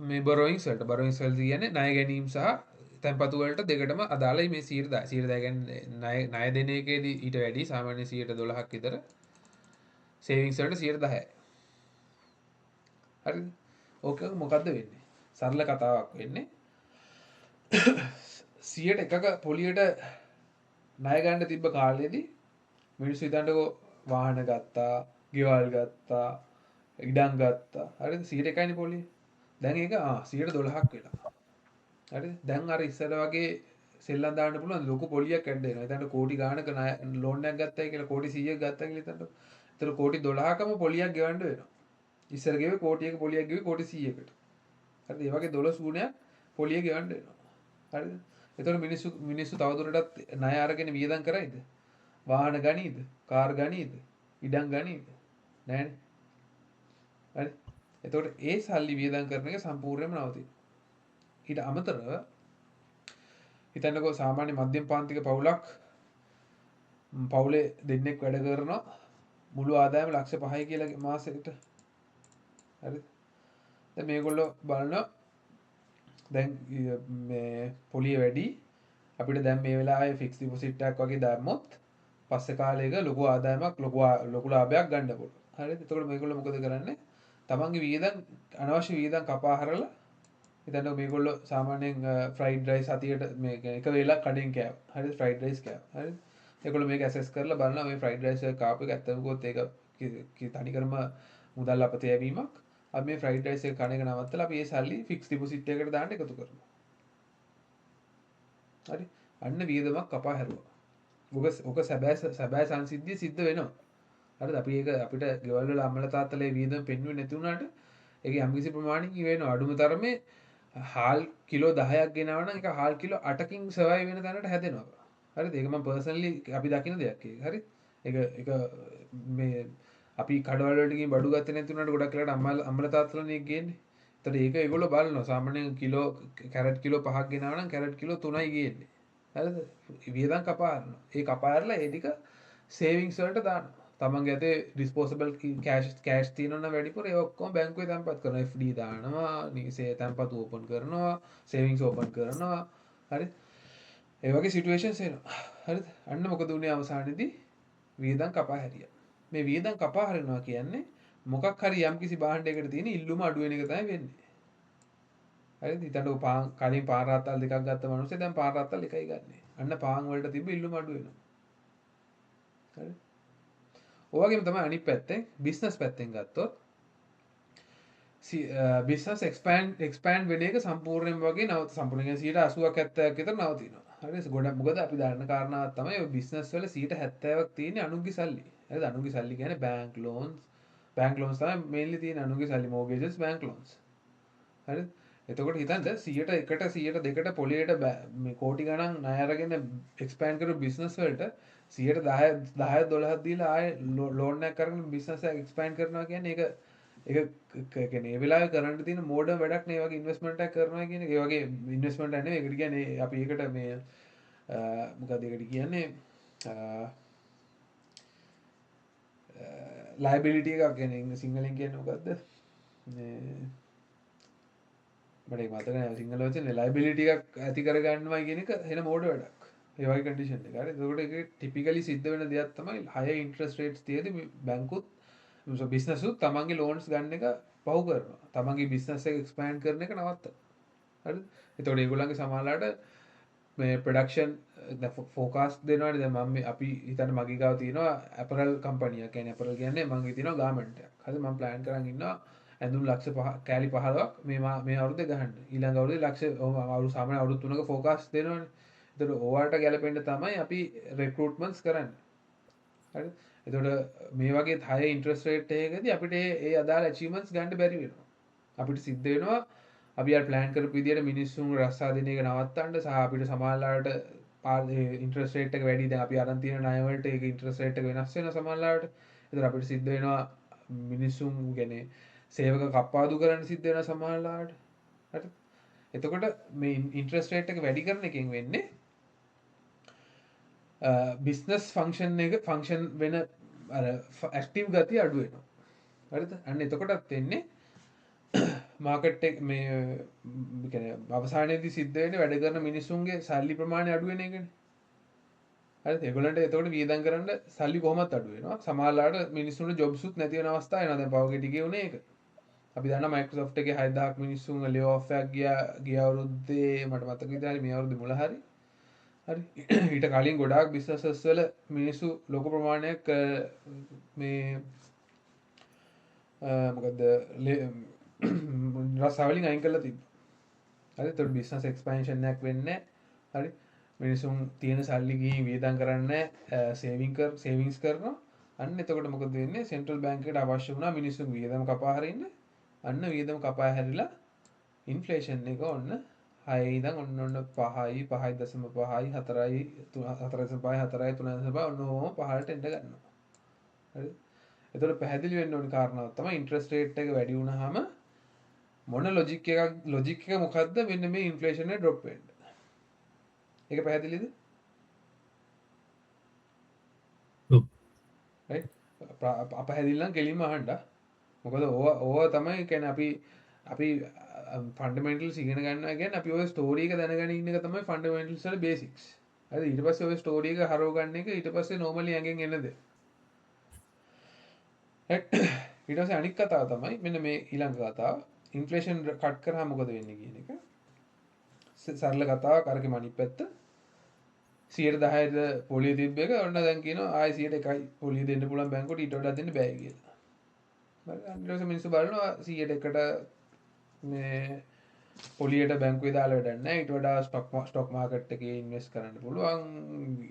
මේ බොරෝයින්ස් වලට. බොරෝයින්ස් වල කියන්නේ ණය ගැනීම සහ තැන්පතු වලට දෙකටම අදාළයි මේ 110. 110 කියන්නේ ණය දෙන එකේදී ඊට වැඩි සාමාන්‍ය 12ක් විතර. සේවිංස් වලට 110යි. හරිද? ඕක මොකද්ද වෙන්නේ? සරල කතාවක් වෙන්නේ 101ක පොලියට ණය ගන්න තිබ්බ කාලෙදී මිනිස්සු හිතන්නකෝ වාහන ගත්තා, ගෙවල් ගත්තා, ඉඩම් ගත්තා. හරිද? 101යිනේ පොලිය. දැන් ඒක 112ක් වෙලා. හරිද? දැන් අර ඉස්සර වගේ සෙල්ලම් දාන්න පුළුවන් ලොකු පොලියක් ඇඩ් වෙනවා. හිතන්න කෝටි ගාණක ලෝන් එකක් ගත්තයි කියලා කෝටි 100ක් ගත්තා කියලා හිතන්න. ඒතර කෝටි 12කම පොලියක් ගෙවන්න වෙනවා. ඉස්සර ගෙවේ කෝටියක පොලියක් ගෙවේ කෝටි 100කට. හරිද? ඒ වගේ 12 ගුණයක් පොලිය ගෙවන්න වෙනවා. හරිද? එතකොට මිනිස්සු තවදුරටත් ණය අරගෙන වියදම් කරයිද? වාහන ගනීද? කාර් ගනීද? ඉඩම් ගනීද? නෑනේ. හරි? එතකොට ඒ සල්ලි වියදම් කරන එක සම්පූර්ණයෙන්ම නවතිනවා. ඊට අමතරව හිතන්නකෝ සාමාන්‍ය මධ්‍යම පාන්තික පවුලක් පවුලේ දෙන්නෙක් වැඩ කරනවා මුළු ආදායම ලක්ෂ 5යි කියලා මාසෙකට. හරිද? දැන් මේගොල්ලෝ බලනවා දැන් මේ පොලිය වැඩි අපිට දැන් මේ වෙලාවේ ෆික්ස් ඩිපොසිට් එකක් වගේ දැම්මොත් පස්සේ කාලයක ලොකු ආදායමක් ලොකු ලාභයක් ගන්න පුළුවන්. හරිද? එතකොට මේගොල්ලෝ මොකද කරන්නේ? තමන්ගේ වියදම් අනවශ්‍ය වියදම් කපා හරලා හිතන්න මේගොල්ලෝ සාමාන්‍යයෙන් ෆ්‍රයිඩ් රයිස් සතියට මේ එක වේලක් කඩෙන් කෑවා. හරිද? ෆ්‍රයිඩ් රයිස් කෑවා. හරිද? ඒගොල්ලෝ මේක ඇසෙස් කරලා බලනවා මේ ෆ්‍රයිඩ් රයිස් එක කාපු එක ඇත්තම කිව්වොත් ඒක තනිකරම මුදල් අපතේ යැවීමක්. අපි මේ ෆ්‍රයිඩ් රයිස් එක කන එක නවත්තලා අපි ඒ සල්ලි ෆික්ස් ඩිපොසිට් එකකට දාන්න එකතු කරනවා. හරි? අන්න වියදමක් කපා හැරුවා. ඔක සැබෑ සංසිද්ධිය සිද්ධ වෙනවා. හරිද? අපි ඒක අපිට ගෙවල් වල අම්මලා තාත්තලා වියදම පෙන්වුවේ නැති වුණාට ඒක යම්කිසි ප්‍රමාණයකින් වෙනවා. අඩුම තරමේ හාල් කිලෝ 10ක් ගෙනාවා නම් ඒක හාල් කිලෝ 8කින් සර්වයිව් වෙන තැනට හැදෙනවා. හරිද? ඒක මම පර්සනලි අපි දකින දෙයක් ඒක. හරි? ඒක මේ අපි කඩවල වලට ගිහින් බඩු ගත්තේ නැති වුණාට ගොඩක් වෙලාවට අම්මලා තාත්තලානේ ඒක ගේන්නේ. ඒතර ඒක ඒගොල්ලෝ බලනවා. සාමාන්‍යයෙන් කිලෝ කැරට් කිලෝ 5ක් ගෙනාවා නම් කැරට් කිලෝ 3යි ගේන්නේ. හරිද? වියදම් කපා හරිනවා. ඒ කපා හරලා ඒ ටික සේවිංස් වලට දානවා. තමන්ගේ අතේ ඩිස්පෝසබල් කෑෂ් තියෙනවා නම් වැඩිපුර ඒ ඔක්කොම බැංකුවේ තැන්පත් කරනවා. FD දානවා, නිසේ තැන්පත් ඕපන් කරනවා, සේවිංස් ඕපන් කරනවා. හරි? ඒ වගේ සිටුේෂන්ස් එනවා. හරිද? අන්න මොකද උනේ අවසානයේදී වියදම් කපා හැරියා. මේ වියදම් කපා හරිනවා කියන්නේ මොකක් හරි යම්කිසි භාණ්ඩයකට තියෙන ඉල්ලුම අඩු වෙන එක තමයි වෙන්නේ. හරිද? හිතන්නකෝ කලින් පාන් රාත්තල් දෙකක් ගත්ත මිනිස්සේ දැන් පාන් රාත්තල් එකයි ගන්නෙ. අන්න පාන් වලට තිබ්බ ඉල්ලුම අඩු වෙනවා. හරිද? ඔයගෙම තමයි අනිත් පැත්තෙන් බිස්නස් පැත්තෙන් ගත්තොත් බිස්නස් එක්ස්පෑන්ඩ් වෙන එක සම්පූර්ණයෙන් වගේ සම්පූර්ණයෙන් 80ක් 70ක් විතර නවතිනවා. හරිද? ගොඩක් මොකද අපි දන්න කාරණාවක් තමයි ඔය බිස්නස් වල 70ක් තියෙන්නේ අනුන්ගේ සල්ලි. හරිද? අනුන්ගේ සල්ලි කියන්නේ බැංක් ලෝන්ස් තමයි මේන්ලි තියෙන අනුන්ගේ සල්ලි මෝගේජස් බැංක් ලෝන්ස්. හරිද? එතකොට හිතන්න 100ට 2ට පොලියට මේ කෝටි ගණන් ණය අරගෙන එක්ස්පෑන්ඩ් කරපු බිස්නස් වලට 10 12ක් දීලා ආයේ ලෝන් එකක් අරගෙන බිස්නස් එක එක්ස්පෑන්ඩ් කරනවා කියන්නේ ඒක කියන්නේ ඒ වෙලාවේ කරන්න තියෙන මෝඩර්න් වැඩක් නේ. ඒ වගේ ඉන්වෙස්ට්මන්ට් එකක් කරනවා කියන්නේ ඒ වගේ ඉන්වෙස්ට්මන්ට් එක නෙවෙයි. ඒකට කියන්නේ අපි ඒකට මේ මොකද ඒකට කියන්නේ ලයබිලිටි එකක් කියන්නේ සිංහලෙන් කියන්නේ මොකද්ද? මේ මට ඒක මතක නැහැ සිංහල වචනේ. ලයබිලිටි එකක් ඇති කරගන්නවා කියන එක එන මෝඩ වැඩක්. ඒ වගේ කන්ඩිෂන් එක. හරි. ඒකට ඒක ටිපිකලි සිද්ධ වෙන දෙයක් තමයි higher interest rates තියදී බැංකුත් බිස්නස් උත් තමන්ගේ ලෝන්ස් ගන්න එක පහු කරනවා. තමන්ගේ බිස්නස් එක එක්ස්පෑන්ඩ් කරන එක නවත්තනවා. හරිද? එතකොට ඒගොල්ලන්ගේ සමාජලාට මේ ප්‍රොඩක්ෂන් ෆෝකාස්ට් දෙනවානේ. දැන් මම අපි හිතන්න මගේ ගාව තියෙනවා ඇපරල් කම්පැනියක්. කියන්නේ ඇපරල් කියන්නේ මගේ තියෙනවා ගාමන්ට් එකක්. හරිද? මම ප්ලෑන් කරන් ඉන්නවා ඇඳුම් ලක්ෂ 5 කෑලි 15ක් මේ අවුරුද්දේ ගහන්න. ඊළඟ අවුරුද්දේ ලක්ෂ අවුරුදු සාමාන්‍ය අවුරුදු 3ක ෆෝකාස්ට් දෙනවනේ. එතකොට ඕවට ගැලපෙන්න තමයි අපි රික්‍රූට්මන්ට්ස් කරන්නේ. හරිද? එතකොට මේ වගේ high interest rate එකකදී අපිට ඒ අදාළ achievements ගන්න බැරි වෙනවා. අපිට සිද්ධ වෙනවා අපි අර ප්ලෑන් කරපු විදියට මිනිස්සුන් රස්සා දෙන එක නවත්තන්න සහ අපිට සමාජලාට ඉන්ට්‍රස්ට් රේට් එක වැඩි. දැන් අපි අරන් තියෙන ණය වලට ඒක ඉන්ට්‍රස්ට් රේට් එක වෙනස් වෙනවා සමාජලාට. ඒතර අපිට සිද්ධ වෙනවා මිනිස්සුන් කියන්නේ සේවක කප්පාදු කරන්න සිද්ධ වෙනවා සමාජලාට. හරිද? එතකොට මේ ඉන්ට්‍රස්ට් රේට් එක වැඩි කරන එකෙන් වෙන්නේ බිස්නස් ෆංක්ෂන් වෙන අර ඇක්ටිව් ගතිය අඩු වෙනවා. හරිද? අන්න එතකොටත් වෙන්නේ මාකට් එක මේ කියන්නේ අවසානයේදී සිද්ධ වෙන්නේ වැඩ කරන මිනිස්සුන්ගේ සල්ලි ප්‍රමාණය අඩු වෙන එකනේ. හරිද? ඒගොල්ලන්ට එතකොට වියදම් කරන්න සල්ලි කොහොමත් අඩු වෙනවා. සමහරවිට මිනිස්සුන්ට ජොබ්ස් උත් නැති වෙන අවස්ථා එනවා. දැන් පවගේ ටිකේ උනේ ඒක. අපි දන්නා මයික්‍රොසොෆ්ට් එකේ 6000ක් මිනිස්සුන් ලේ ඔෆ් එකක් ගිය අවුරුද්දේ මට මතක විදිහට මේ අවුරුද්දේ මුල හරි. හරි. ඊට කලින් ගොඩාක් බිස්නසස් වල මිනිස්සු ලොකු ප්‍රමාණයක් මේ මොකද රසාවලින් අයින් කරලා තිබ්බා. හරි. ඒතකොට බිස්නස් එක්ස්පැන්ෂන් එකක් වෙන්නේ. හරි. මිනිසුන් තියෙන සල්ලි ගිහින් වියදම් කරන්නේ සේවිංස් කරනවා. අන්න එතකොට මොකද වෙන්නේ? සෙන්ට්‍රල් බැංක් එකට අවශ්‍ය වුණා මිනිසුන් වියදම් කපා හරින්න. අන්න වියදම් කපා හැරිලා ඉන්ෆ්ලේෂන් එක ඔන්න 6 ඉඳන් ඔන්න 5යි 5.5යි 4යි 4.5යි 4යි 3.5 ඔන්න ඕම 5ට එන්න ගන්නවා. හරිද? එතකොට පැහැදිලි වෙන්න ඕනි කාරණාවක් තමයි ඉන්ට්‍රස්ට් රේට් එක වැඩි වුණාම මොන ලොජික් එක මොකද්ද මෙන්න මේ ඉන්ෆ්ලේෂන් එක ඩ්‍රොප් වෙන්න. ඒක පැහැදිලිද? right? අපහැදිලි නම් කෙලින්ම අහන්න. මොකද ඕවා තමයි කියන්නේ අපි ෆන්ඩමෙන්ටල්ස් ඉගෙන ගන්නවා කියන්නේ අපි ඔය ස්ටෝරි එක දැනගෙන ඉන්න එක තමයි ෆන්ඩමෙන්ටල්ස් වල බේසික්ස්. හරි ඊට පස්සේ ඔය ස්ටෝරි එක හරව ගන්න එක ඊට පස්සේ normally ඇඟෙන් එන දේ. right? ඊට පස්සේ අනිත් කතාව තමයි මෙන්න මේ ඊළඟ කතාව ඉන්ෆ්ලේෂන් කට් කරාම මොකද වෙන්නේ කියන එක. සරල කතාවක් අරකෙම අනිත් පැත්ත 10%ද පොලිය තිබ්බ එක ඔන්න දැන් කියනවා ආයෙ 100%යි පොලිය දෙන්න පුළුවන් බැංකුවට ඊට වඩා දෙන්න බෑ කියලා. හරි ඊට පස්සේ මිනිස්සු බලනවා 100%කට මේ පොලියට බැංකුවේ දාලා වැඩක් නැහැ ඊට වඩා ස්ටොක් මාකට් එකේ ඉන්වෙස්ට් කරන්න පුළුවන්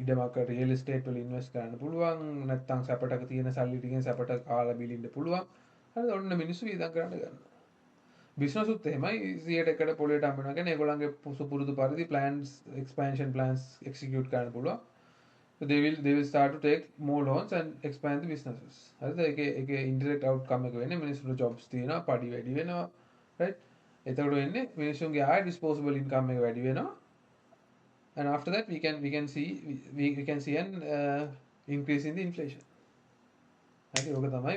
ඉඩමක රියල් එස්ටේට් වල ඉන්වෙස්ට් කරන්න පුළුවන් නැත්නම් සැපටක තියෙන සල්ලි ටිකෙන් සැපට කාලා බිලින්න පුළුවන්. හරිද ඔන්න මිනිස්සු වියදම් කරන්න ගන්නවා. බිස්නස් උත් එහෙමයි 100%කට පොලියට හම්බ වෙනවා කියන්නේ ඒගොල්ලන්ගේ පුරුදු පරිදි plans expansion plans execute කරන්න පුළුවන්. So they will start to take more loans and expand the businesses. හරිද? ඒකේ indirect outcome එක වෙන්නේ මිනිස්සුන්ට jobs තියෙනවා, පඩි වැඩි වෙනවා. right? එතකොට වෙන්නේ මිනිස්සුන්ගේ ආය disposable income එක වැඩි වෙනවා. And after that we can see an increase in the inflation. හරි ඕක තමයි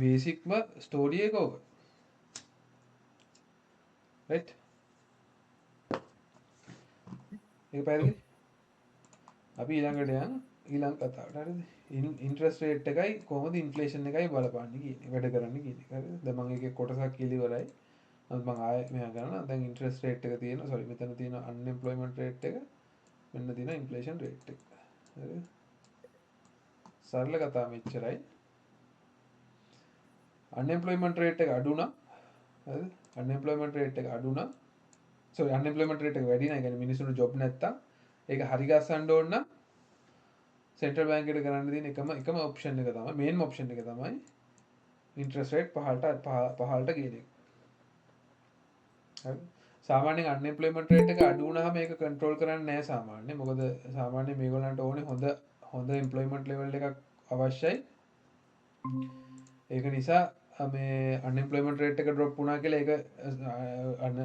බේසික්ම ස්ටෝරි එක ඕක. right? ඒක පැහැදිලි? අපි ඊළඟට යන ඊළඟ කතාවට හරිද? ඉන්ට්‍රස්ට් රේට් එකයි කොහොමද ඉන්ෆ්ලේෂන් එකයි බලපාන්නේ කියන්නේ වැඩ කරන්නේ කියන එක. හරිද? දැන් මම ඒකේ කොටසක් කියලා ඉවරයි. නමුත් මම ආයෙ මෙහා ගන්නවා. දැන් ඉන්ට්‍රස්ට් රේට් එක තියෙනවා. සෝරි මෙතන තියෙන අන්එම්ප්ලොයිමන්ට් රේට් එක. මෙන්න තියෙන ඉන්ෆ්ලේෂන් රේට් එක. හරිද? සරල කතාව මෙච්චරයි. අන්එම්ප්ලොයිමන්ට් රේට් එක අඩු නම් හරිද? අන්එම්ප්ලොයිමන්ට් රේට් එක අඩු නම් සෝරි අන්එම්ප්ලොයිමන්ට් රේට් එක වැඩි නම් يعني මිනිස්සුන්ට ජොබ් නැත්තම් ඒක හරි ගස්සන්න ඕන නම් සෙන්ට්‍රල් බැංක් එකට කරන්න තියෙන එකම ඔප්ෂන් එක තමයි මේන්ම ඔප්ෂන් එක තමයි ඉන්ට්‍රස්ට් රේට් පහළට ගේන එක. හරි සාමාන්‍යයෙන් අන්එම්ප්ලොයිමන්ට් රේට් එක අඩු වුණාම මේක කන්ට්‍රෝල් කරන්නේ නැහැ සාමාන්‍යයෙන්. මොකද සාමාන්‍යයෙන් මේගොල්ලන්ට ඕනේ හොඳ එම්ප්ලොයිමන්ට් ලෙවල් එකක් අවශ්‍යයි. ඒක නිසා මේ අන්එම්ප්ලොයිමන්ට් රේට් එක ඩ්‍රොප් වුණා කියලා ඒක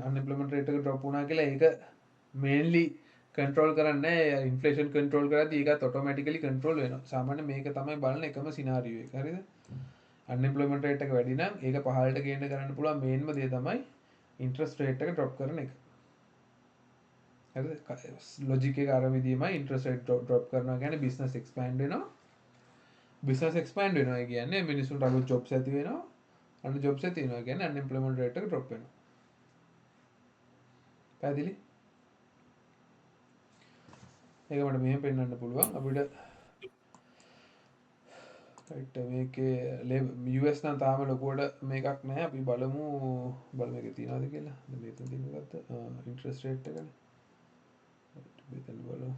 අන්එම්ප්ලොයිමන්ට් රේට් එක ඩ්‍රොප් වුණා කියලා ඒක මේන්ලි කන්ට්‍රෝල් කරන්නේ ඉන්ෆ්ලේෂන් කන්ට්‍රෝල් කරද්දී ඒකත් ඔටෝමැටිකලි කන්ට්‍රෝල් වෙනවා. සාමාන්‍ය මේක තමයි බලන එකම සිනාරියෝ එක. හරිද? අන්එම්ප්ලොයිමන්ට් රේට් එක වැඩි නම් ඒක පහළට ගේන්න කරන්න පුළුවන් මේන්ම දේ තමයි ඉන්ට්‍රස්ට් රේට් එක ඩ්‍රොප් කරන එක. හරිද? ලොජික් එක අර විදිහමයි ඉන්ට්‍රස්ට් රේට් ඩ්‍රොප් කරනවා කියන්නේ බිස්නස් එක්ස්පෑන්ඩ් වෙනවා. බිස්නස් එක්ස්පෑන්ඩ් වෙනවා කියන්නේ මිනිස්සුන්ට අලුත් ජොබ්ස් ඇති වෙනවා. අන්න ජොබ්ස් ඇති වෙනවා කියන්නේ අන්එම්ප්ලොයිමන්ට් රේට් එක ඩ්‍රොප් වෙනවා. පැහැදිලි? ඒක මට මෙහෙම පෙන්වන්න පුළුවන් අපිට රයිට් මේකේ US නම් තාම ලොකුවට මේකක් නැහැ අපි බලමු මේකේ තියනවාද කියලා දැන් මෙතන තියෙන ගත්ත ඉන්ට්‍රස්ට් රේට් එකනේ මෙතන බලමු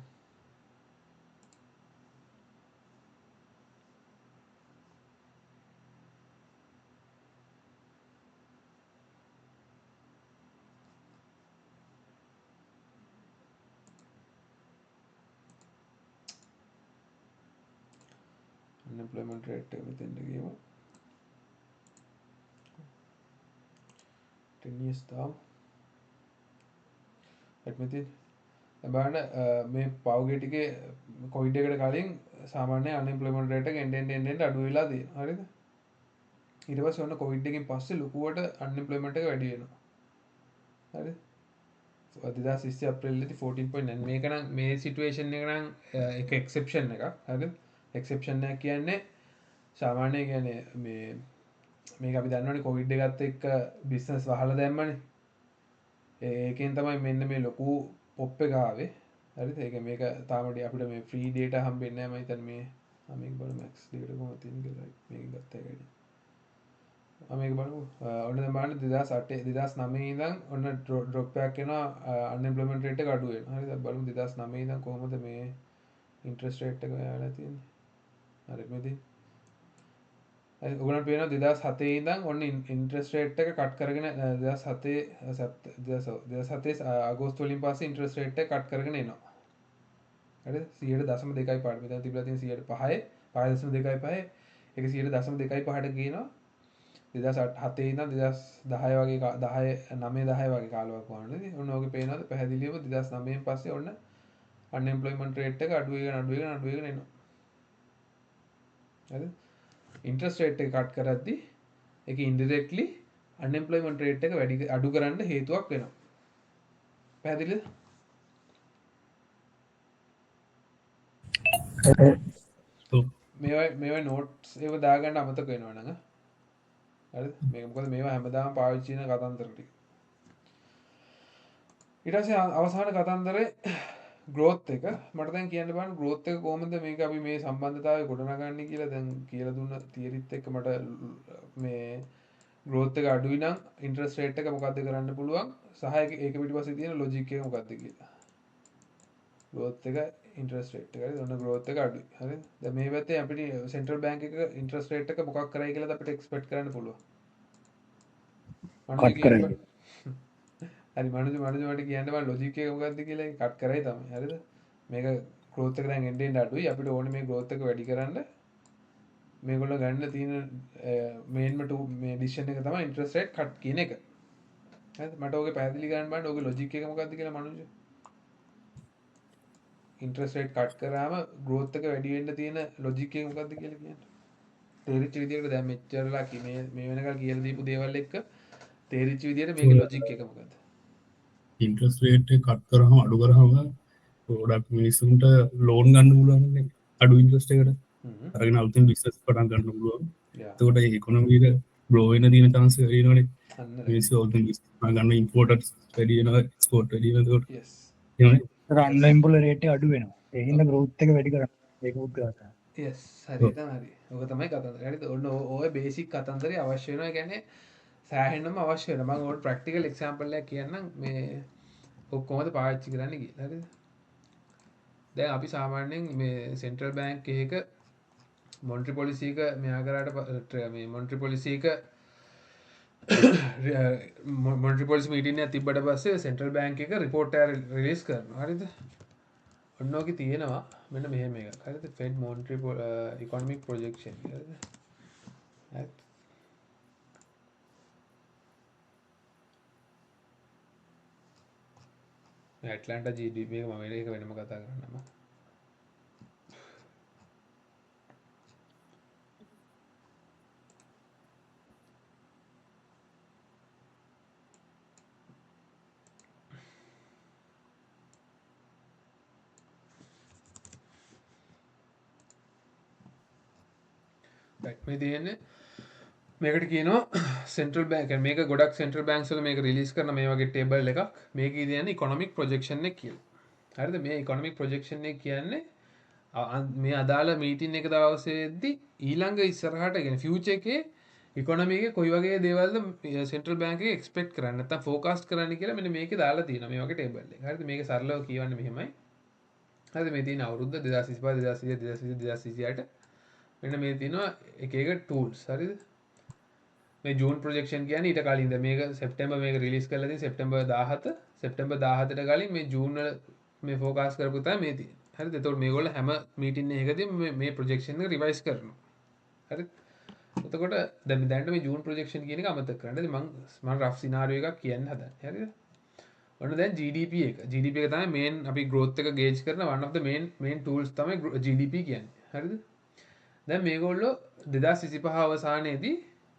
unemployment rate එක මෙතෙන්ට ගියමු 10 years තාම right මෙතන බලන්න මේ පෞගේ ටිකේ කොවිඩ් එකට කලින් සාමාන්‍ය unemployment rate එක එන්න අඩු වෙලා තියෙනවා හරිද ඊට පස්සේ ඔන්න කොවිඩ් එකෙන් පස්සේ ලොකුවට unemployment එක වැඩි වෙනවා හරිද 2020 අප්‍රේල්ලේදී 14.9 මේක නම් මේ සිටුේෂන් එක නම් එක එක්සෙප්ෂන් එකක් හරිද එක්සෙප්ෂන් එකක් කියන්නේ සාමාන්‍ය කියන්නේ මේක අපි දන්නවනේ කොවිඩ් එකත් එක්ක බිස්නස් වහලා දැම්මනේ ඒකෙන් තමයි මෙන්න මේ ලොකු පොප් එක ආවේ හරිද ඒක මේක තාම අපිට මේ ෆ්‍රී ඩේටා හම්බෙන්නේ නැහැ මම හිතන්නේ මේක බලමු මැක්ස් ඩේටා කොහොමද තියෙන්නේ කියලා මේක ගත්තා ඒකයි මේක බලමු ඔන්න දැන් බලන්න 2008 2009 ඉඳන් ඔන්න ඩ්‍රොප් එකක් එනවා අන්එම්ප්ලොයිමන්ට් රේට් එක අඩු වෙනවා හරිද බලමු 2009 ඉඳන් කොහොමද මේ ඉන්ට්‍රස්ට් රේට් එක යනවා තියෙන්නේ හරි මෙදී ඔගලන්ට පේනවා 2007 ඉඳන් ඔන්න ඉන්ට්‍රස්ට් රේට් එක කට් කරගෙන 2007 අගෝස්තු වලින් පස්සේ ඉන්ට්‍රස්ට් රේට් එක කට් කරගෙන එනවා. හරිද? 0.2යි පාඩු. මෙතන තිබිලා තියෙන 5.5 5.25 ඒක 0.25ට ගේනවා. 2007 ඉඳන් 2010 වගේ 10 9 10 වගේ කාලයක් වුණා නේද? ඔන්න ඔගේ පේනවාද පැහැදිලිවම 2009න් පස්සේ ඔන්න අන්එම්ප්ලොයිමන්ට් රේට් එක අඩු වෙගෙන එනවා. හරිද? ඉන්ට්‍රස්ට් රේට් එක කට් කරද්දී ඒක ඉන්ඩිරෙක්ට්ලි අන්එම්ප්ලොයිමන්ට් රේට් එක අඩු කරන්න හේතුවක් වෙනවා. පැහැදිලිද? මේවා නෝට්ස් ඒව දාගන්න අමතක වෙනවා නේද? හරිද? මේක මොකද මේවා හැමදාම පාවිච්චි කරන කතන්දර ටික. ඊට පස්සේ අවසාන කතන්දරේ growth එක මට දැන් කියන්න බලන්න growth එක කොහොමද මේක අපි මේ සම්බන්ධතාවය ගොඩනගන්නේ කියලා දැන් කියලා දුන්න තියරිත් එක්ක මට මේ growth එක අඩුයි නම් interest rate එක මොකද්ද කරන්න පුළුවන් සහ ඒක පිටිපස්සේ තියෙන logic එක මොකද්ද කියලා. growth එක interest rate එක හරිද? ඔන්න growth එක අඩුයි. හරිද? දැන් මේ පැත්තේ අපිට central bank එක interest rate එක මොකක් කරයි කියලාද අපිට expect කරන්න පුළුවන්. කට් කරයි. හරි මනුජ මට කියන්න බෑ ලොජික් එක මොකක්ද කියලා ඒක කට් කරයි තමයි. හරිද? මේක growth එක දැන් එන්න අඩුයි. අපිට ඕනේ මේ growth එක වැඩි කරන්න. මේගොල්ලෝ ගන්න තියෙන මේන්ම මේ ඩිසිෂන් එක තමයි interest rate cut කියන එක. හරිද? මට ඕකේ පැහැදිලි කරන්න බලන්න ඕකේ ලොජික් එක මොකක්ද කියලා මනුජ. interest rate cut කරාම growth එක වැඩි වෙන්න තියෙන ලොජික් එක මොකක්ද කියලා කියන්න. තේරිච්ච විදියට දැන් මෙච්චරලා මේ වෙනකල් කියලා දීපු දේවල් එක්ක තේරිච්ච විදියට මේකේ ලොජික් එක මොකද්ද? ඉන්ට්‍රස් රේට් කට් කරහම අඩු කරහම ගොඩක් මිනිස්සුන්ට ලෝන් ගන්න පුළුවන් අඩු ඉන්ට්‍රස්ට එකට අරගෙන අලුතින් බිස්නස් පටන් ගන්න පුළුවන්. එතකොට ඉකොනොමික ග්‍රෝ වෙන දින chance වැඩි වෙනවනේ. මිනිස්සු අලුතින් බිස්නස් ගන්න ඉම්පෝර්ටර්ස් වැඩි වෙනවා එක්ස්පෝර්ට් වැඩි වෙනවා. yes එතකොට අන්ලයින්පුල රේට අඩු වෙනවා. ඒ හින්දා growth එක වැඩි කරන්න ඒක උත්සාහ කරනවා. yes හරි තමයි. ඔක තමයි කතන්දර. හරිද? ඔන්න ඔය බේසික් කතන්දරේ අවශ්‍ය වෙනවා. ඒ කියන්නේ සෑහෙන්නම අවශ්‍ය වෙනවා. මම ඔයාලට ප්‍රැක්ටිකල් එක්සැම්පල් එකක් කියන්නම් මේ ඔක කොහොමද පාවිච්චි කරන්නේ කියලා. හරිද? දැන් අපි සාමාන්‍යයෙන් මේ සෙන්ට්‍රල් බැංක් එකක මොනිටරි පොලිසි එක මෙයා කරාට මේ මොනිටරි පොලිසි එක මොනිටරි පොලිසි මීටින් එකක් තිබ්බට පස්සේ සෙන්ට්‍රල් බැංක් එක රිපෝට් එක රිලීස් කරනවා. හරිද? ඔන්න ඔකේ තියෙනවා මෙන්න මෙහෙම එකක්. හරිද? Fed monetary economic projection. හරිද? හරි. ඇට්ලන්ටා GDP එක මම ඒක වෙනම කතා කරන්නම. මේ තියෙන්නේ මේකට කියනවා සෙන්ට්‍රල් බැංක් මේක ගොඩක් සෙන්ට්‍රල් බැංක්ස් වල මේක රිලීස් කරන මේ වගේ ටේබල් එකක්. මේකේ තියෙන්නේ ඉකොනොමික් ප්‍රොජෙක්ෂන් එක කියලා. හරිද? මේ ඉකොනොමික් ප්‍රොජෙක්ෂන් එක කියන්නේ මේ අදාළ මීටින් එක දවසේදී ඊළඟ ඉස්සරහට කියන්නේ ෆියුචර් එකේ ඉකොනොමි එකේ කොයි වගේ දේවල්ද සෙන්ට්‍රල් බැංක් එක එක්ස්පෙක්ට් කරන්නේ නැත්නම් ෆෝකාස්ට් කරන්න කියලා මෙන්න මේකේ දාලා තියෙනවා මේ වගේ ටේබල් එක. හරිද? මේක සරලව කියවන්නේ මෙහෙමයි. හරිද? මේ තියෙන අවුරුද්ද 2025 2028 මෙන්න මේ තියෙනවා එක එක ටූල්ස්. හරිද? මේ ජූන් ප්‍රොජෙක්ෂන් කියන්නේ ඊට කලින්ද මේක සෙප්ටැම්බර් මේක රිලීස් කරලා තියෙන සෙප්ටැම්බර් 17 සෙප්ටැම්බර් 17ට කලින් මේ ජූන් වල මේ ෆෝකාස් කරපු තමයි මේ තියෙන්නේ. හරිද? එතකොට මේගොල්ලෝ හැම මීටින් එකකදී මේ ප්‍රොජෙක්ෂන් එක රිවයිස් කරනවා. හරිද? එතකොට දැන් මේ ජූන් ප්‍රොජෙක්ෂන් කියන එක අමතක කරන්න. ඉතින් මම රෆ් සිනාරියෝ එකක් කියන්න හදන්නේ. හරිද? ඔන්න දැන් GDP එක. GDP එක තමයි මේන් අපි growth එක gauge කරන one of the main tools තමයි GDP කියන්නේ. හරිද? දැන් මේගොල්ලෝ 2025 අවසානයේදී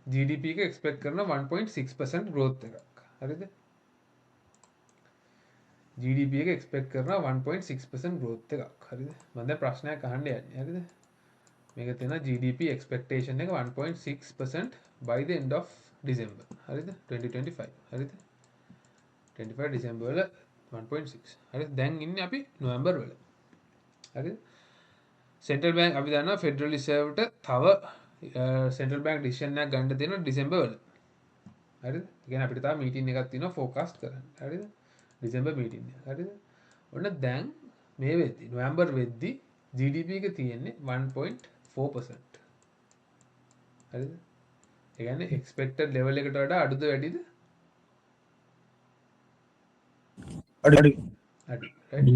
GDP එක expect කරන 1.6% growth එකක්. හරිද? GDP එක expect කරනවා 1.6% growth එකක්. හරිද? මම දැන් ප්‍රශ්නයක් අහන්න යන්නේ. හරිද? මේක තියෙනවා GDP expectation එක 1.6% by the end of December. හරිද? 2025. හරිද? 25 December වල 1.6. හරිද? දැන් ඉන්නේ අපි නොවැම්බර් වල. හරිද? සෙන්ට්‍රල් බැංක් අපි දන්නවා ෆෙඩරල් රිසර්ව්ට තව සෙන්ට්‍රල් බැංක් ඩිසිෂන් එකක් ගන්න තියෙනවා ඩිසෙම්බර් වල. හරිද? ඒ කියන්නේ අපිට තාම මීටින් එකක් තියෙනවා ෆෝකාස්ට් කරන්න. හරිද? ඩිසෙම්බර් මීටින් එක. හරිද? ඔන්න දැන් මේ වෙද්දි නොවැම්බර් වෙද්දි GDP එක තියෙන්නේ 1.4%. හරිද? ඒ කියන්නේ expected level එකට වඩා අඩුද වැඩිද? අඩු අඩු. right?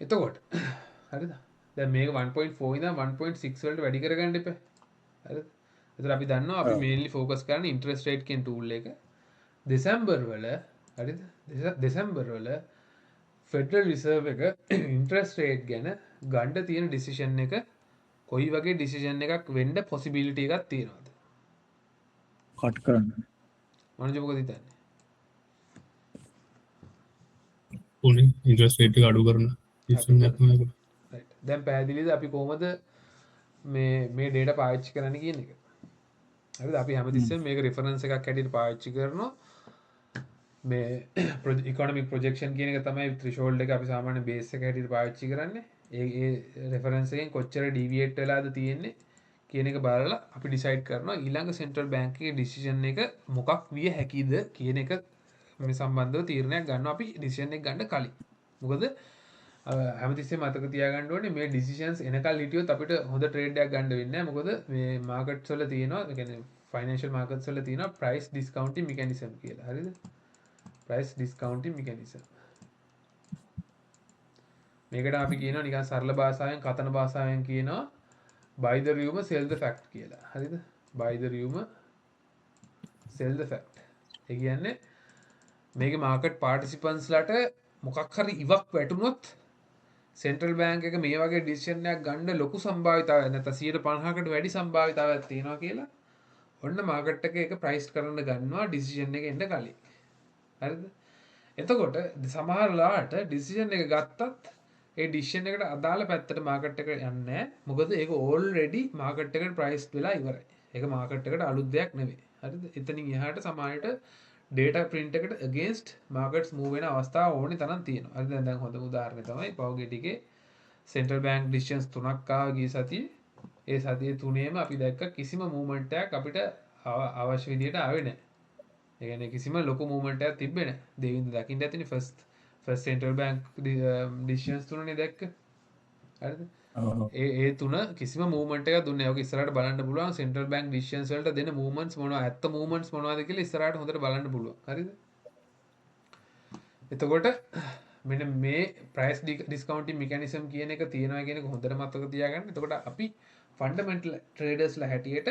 එතකොට හරිද? දැන් මේක 1.4 ඉඳන් 1.6 වලට වැඩි කරගන්න එපා. හරිද? එතකොට අපි දන්නවා අපි mainly focus කරන්නේ interest rate කියන tool එක. දෙසැම්බර් වල හරිද? දෙසැම්බර් වල ෆෙඩරල් රිසර්ව් එක interest rate ගැන ගන්න තියෙන decision එක කොයි වගේ decision එකක් වෙන්න possibility එකක් තියෙනවද? කට් කරන්න. මනෝජ් මොකද හිතන්නේ? ඕනේ ඉන්ට්‍රස්ට් රේට් එක අඩු කරන decision එකක් තමයි ඒක. right. දැන් පැහැදිලිද අපි කොහොමද මේ data පාවිච්චි කරන්න කියන එක? හරිද? අපි හැමතිස්සෙම මේක reference එකක් හැටියට පාවිච්චි කරනවා. මේ economic projection කියන එක තමයි threshold එක අපි සාමාන්‍ය base එක හැටියට පාවිච්චි කරන්නේ. ඒ reference එකෙන් කොච්චර deviate වෙලාද තියෙන්නේ කියන එක බලලා අපි decide කරනවා ඊළඟ central bank එකේ decision එක මොකක් විය හැකිද කියන එක මේ සම්බන්ධව තීරණයක් ගන්නවා අපි decision එක ගන්න කලින්. මොකද හැමතිස්සෙම මතක තියාගන්න ඕනේ මේ decisions එනකල් හිටියොත් අපිට හොඳ trade එකක් ගන්න වෙන්නේ නැහැ. මොකද මේ markets වල තියෙනවා, ඒ කියන්නේ financial markets වල තියෙනවා price discounting mechanism කියලා. හරිද? price discounting mechanism. මේකට අපි කියනවා නිකන් සරල භාෂාවෙන් කතන භාෂාවෙන් කියනවා buy the rumor sell the fact කියලා. හරිද? buy the rumor sell the fact. ඒ කියන්නේ මේකේ market participants ලට මොකක් හරි ඉවක් වැටුනොත් සෙන්ට්‍රල් බැංක් එක මේ වගේ ඩිසිෂන් එකක් ගන්න ලොකු සම්භාවිතාවයක් නැත්නම් 150කට වැඩි සම්භාවිතාවයක් තියෙනවා කියලා ඔන්න මාකට් එකේ ඒක ප්‍රයිස් කරන්න ගන්නවා ඩිසිෂන් එක එන්න කලින්. හරිද? එතකොට සමහර ලාට ඩිසිෂන් එක ගත්තත් ඒ ඩිසිෂන් එකට අදාළ පැත්තට මාකට් එක යන්නේ නැහැ. මොකද ඒක ඕල්රෙඩි මාකට් එකට ප්‍රයිස් වෙලා ඉවරයි. ඒක මාකට් එකට අලුත් දෙයක් නෙවෙයි. හරිද? එතනින් එහාට සමහරට data print එකට against markets move වෙන අවස්ථා ඕනේ තරම් තියෙනවා. හරිද? දැන් හොඳම උදාහරණය තමයි පෞගේ ටිකේ central bank decisions තුනක් ආවා ගිය සතියේ. ඒ සතියේ තුනේම අපි දැක්ක කිසිම movement එකක් අපිට අවශ්‍ය විදිහට ආවේ නැහැ. ඒ කියන්නේ කිසිම ලොකු movement එකක් තිබ්බේ නැහැ. දෙවිඳ දකින්න ඇතිනේ first central bank decisions තුනනේ දැක්ක. හරිද? ඒ තුන කිසිම movement එකක් දුන්නේ නැහැ. ඔක ඉස්සරහට බලන්න පුළුවන් central bank decisions වලට දෙන movements මොනවා ඇත්ත movements මොනවද කියලා ඉස්සරහට හොඳට බලන්න පුළුවන්. හරිද? එතකොට මෙන්න මේ price discounting mechanism කියන එක තියෙනවා කියන එක හොඳට මතක තියාගන්න. එතකොට අපි fundamental traders ලා හැටියට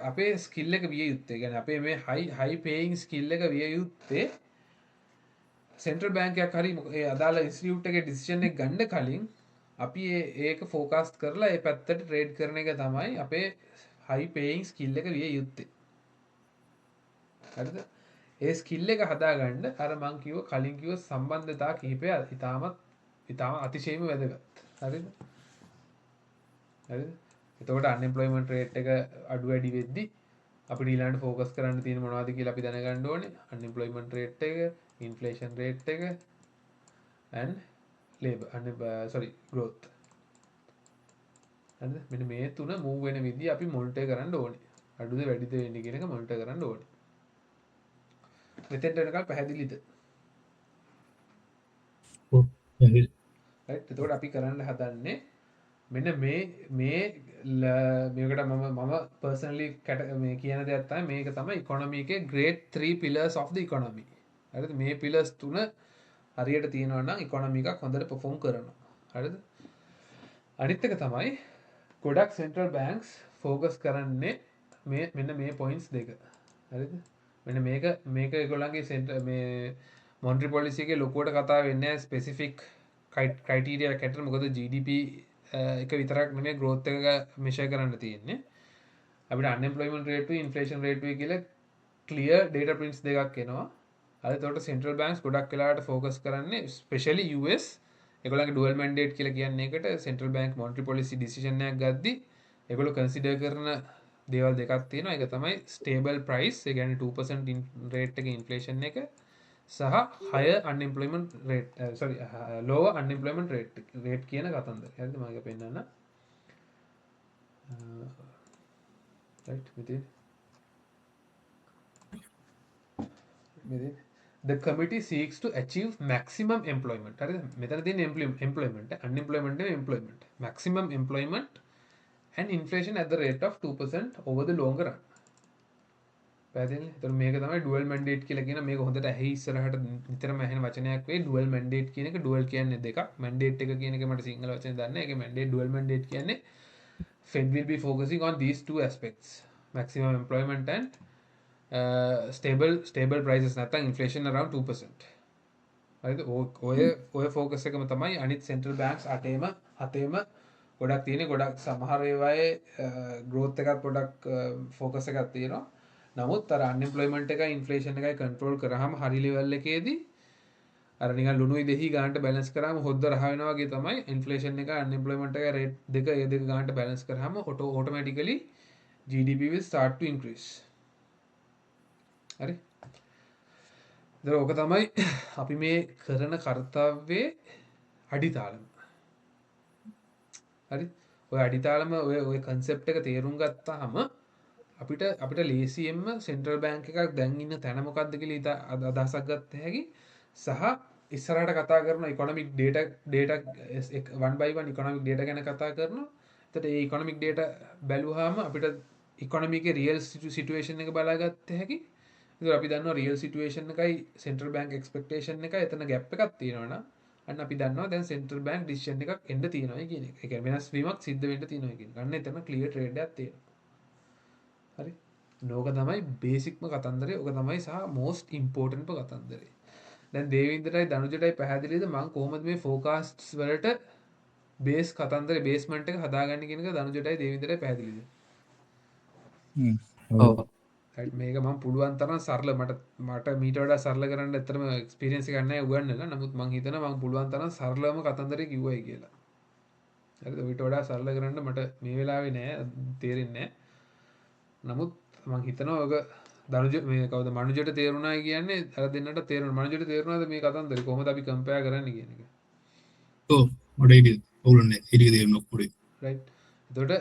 අපේ skill එක විය යුත්තේ. කියන්නේ අපේ මේ high paying skill එක විය යුත්තේ central bank එකක් හරි ඒ අදාළ institute එකේ decision එක ගන්න කලින් අපි ඒක ફોකස් කරලා ඒ පැත්තට ට්‍රේඩ් කරන එක තමයි අපේ high paying skill එක විය යුත්තේ. හරිද? ඒ skill එක හදාගන්න අර මං කිව්ව කලින් කිව්ව සම්බන්ධතා කිහිපය ඉතාම අතිශයින්ම වැදගත්. හරිද? හරිද? එතකොට unemployment rate එක අඩු වැඩි වෙද්දි අපිට ඊළඟට ફોකස් කරන්න තියෙන මොනවද කියලා අපි දැනගන්න ඕනේ. unemployment rate එක, inflation rate එක and growth. හරිද? මෙන්න මේ තුන move වෙන විදිහ අපි මොනිටර් කරන්න ඕනේ. අඩුද වැඩිද වෙන්නේ කියන එක මොනිටර් කරන්න ඕනේ. මෙතෙන්ට එනකල් පැහැදිලිද? ඔව් පැහැදිලි. right. එතකොට අපි කරන්න හදන්නේ මෙන්න මේකට මම personally මේ කියන දෙයක් තමයි මේක තමයි economy එකේ great 3 pillars of the economy. හරිද? මේ pillars තුන හරියට තියෙනවා නම් economy එකක් හොඳට perform කරනවා. හරිද? අනිත් එක තමයි ගොඩක් central banks focus කරන්නේ මෙන්න මේ points දෙක. හරිද? මෙන්න මේක ඒගොල්ලන්ගේ මේ monetary policy එකේ ලොකුවට කතා වෙන්නේ නැහැ specific criteria එකකට. මොකද GDP එක විතරක් නෙමෙයි growth එක measure කරන්න තියෙන්නේ. අපිට unemployment rate උයි inflation rate උයි කියලා clear data prints දෙකක් එනවා. හරි. එතකොට central banks ගොඩක් වෙලාවට focus කරන්නේ especially US ඒගොල්ලන්ගේ dual mandate කියලා කියන්නේ එකට central bank monetary policy decision එකක් ගද්දි ඒගොල්ලෝ consider කරන දේවල් දෙකක් තියෙනවා. ඒක තමයි stable price, ඒ කියන්නේ 2% rate එකේ inflation එක සහ higher unemployment rate lower unemployment rate කියන කතන්දරය. හරිද? මම ඒක පෙන්නන්න. right within the committee seeks to achieve maximum employment. හරිද? මෙතන තියෙන employment unemployment නෙවෙයි employment. maximum employment and inflation at the rate of 2% over the longer run. පැහැදිලිද? එතකොට මේක තමයි dual mandate කියලා කියන මේක හොඳට ඇහි ඉස්සරහට නිතරම ඇහෙන වචනයක් වෙයි dual mandate කියන එක. dual කියන්නේ දෙකක්. mandate එක කියන එක මට සිංහල වචනේ දන්නේ නැහැ. ඒකේ mandate dual mandate කියන්නේ Fed will be focusing on these two aspects: maximum employment and stable prices, නැත්නම් inflation around 2%. හරිද? ඔය focus එකම තමයි අනිත් central banks 8ෙම 7ෙම ගොඩක් තියෙන්නේ. ගොඩක් සමහර ඒවායේ growth එකත් පොඩක් focus එකක් තියෙනවා. නමුත් අර unemployment එකයි inflation එකයි control කරාම හරි level එකේදී අර නිකන් ලුණුයි දෙහි ගානට balance කරාම හොද්ද රහ වෙනවා වගේ තමයි inflation එක unemployment එක rate දෙක ඒ දෙක ගානට balance කරාම automatically GDP will start to increase. හරි? ඒතර ඕක තමයි අපි මේ කරන කාර්යයේ අඩිතාලම. හරි? ඔය අඩිතාලම ඔය concept එක තේරුම් ගත්තාම අපිට ලේසියෙන්ම central bank එකක් දැන් ඉන්න තැන මොකක්ද කියලා අදහසක් ගන්න හැකි සහ ඉස්සරහට කතා කරන economic data one by one economic data ගැන කතා කරනවා. එතකොට ඒ economic data බැලුවාම අපිට economy එකේ real situation එක බලාගත්ත හැකි. ඒක අපි දන්නවා real situation එකයි central bank expectation එකයි එතන gap එකක් තියෙනවා නම් අන්න අපි දන්නවා දැන් central bank decision එකක් එන්න තියෙනවා කියන එක. ඒ කියන්නේ වෙනස් වීමක් සිද්ධ වෙන්න තියෙනවා කියන එක. අන්න එතන clear trade එකක් තියෙනවා. හරි? නෝක තමයි බේසික්ම කතන්දරේ. ඕක තමයි සහ most important කතන්දරේ. දැන් දේවින්දටයි දනුජටයි පැහැදිලිද මම කොහොමද මේ forecasts වලට බේස් කතන්දරේ බේස්මන්ට් එක හදාගන්නේ කියන එක දනුජටයි දේවින්දටයි පැහැදිලිද? ඔව් right මේක මම පුළුවන් තරම් සරල මට මීට වඩා සරල කරන්න ඇත්තටම එක්ස්පීරියන්ස් එකක් නැහැ උගන්නලා. නමුත් මම හිතනවා මම පුළුවන් තරම් සරලවම කතන්දරේ කිව්වයි කියලා. හරිද? ඊට වඩා සරල කරන්න මට මේ වෙලාවේ නෑ තේරෙන්නේ නෑ. නමුත් මම හිතනවා ඔක දනුජ මේ කවුද මනුජට තේරුණා කියන්නේ අර දෙන්නට තේරුණා. මනුජට තේරුණාද මේ කතන්දරේ කොහොමද අපි කම්පෙයාර් කරන්නේ කියන එක? ඔව් මට ඒක ඕලන්නේ ඒක තේරුණා පොඩි. right. එතකොට